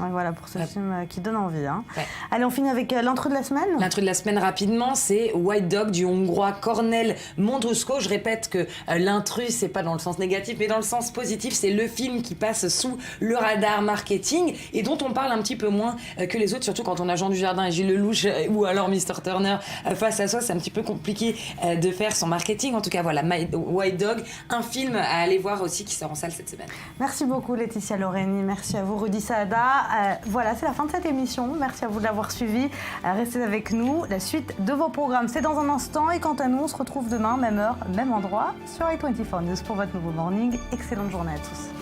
Voilà pour ce film qui donne envie. Hein. Ouais. Allez, on finit avec l'intro de la semaine. L'intro de la semaine, rapidement, c'est White Dog du Hongrois Cornel Mondruszko. Je répète que l'intrus, c'est pas dans le sens négatif, mais dans le sens positif. C'est le film qui passe sous le radar marketing et dont on parle un petit peu moins que les autres, surtout quand on a Jean Dujardin et Gilles Lelouch ou alors Mr. Turner face à soi. C'est un petit peu compliqué de faire son marketing. En tout cas, voilà, White Dog, un film à aller voir aussi qui sort en salle cette semaine. Merci beaucoup Laetitia Loreni, merci à vous Rudy Saada. Voilà, c'est la fin de cette émission. Merci à vous de l'avoir suivi. Restez avec nous. La suite de vos programmes, c'est dans un instant. Et quant à nous, on se retrouve demain, même heure, même endroit, sur i24 News pour votre nouveau morning. Excellente journée à tous.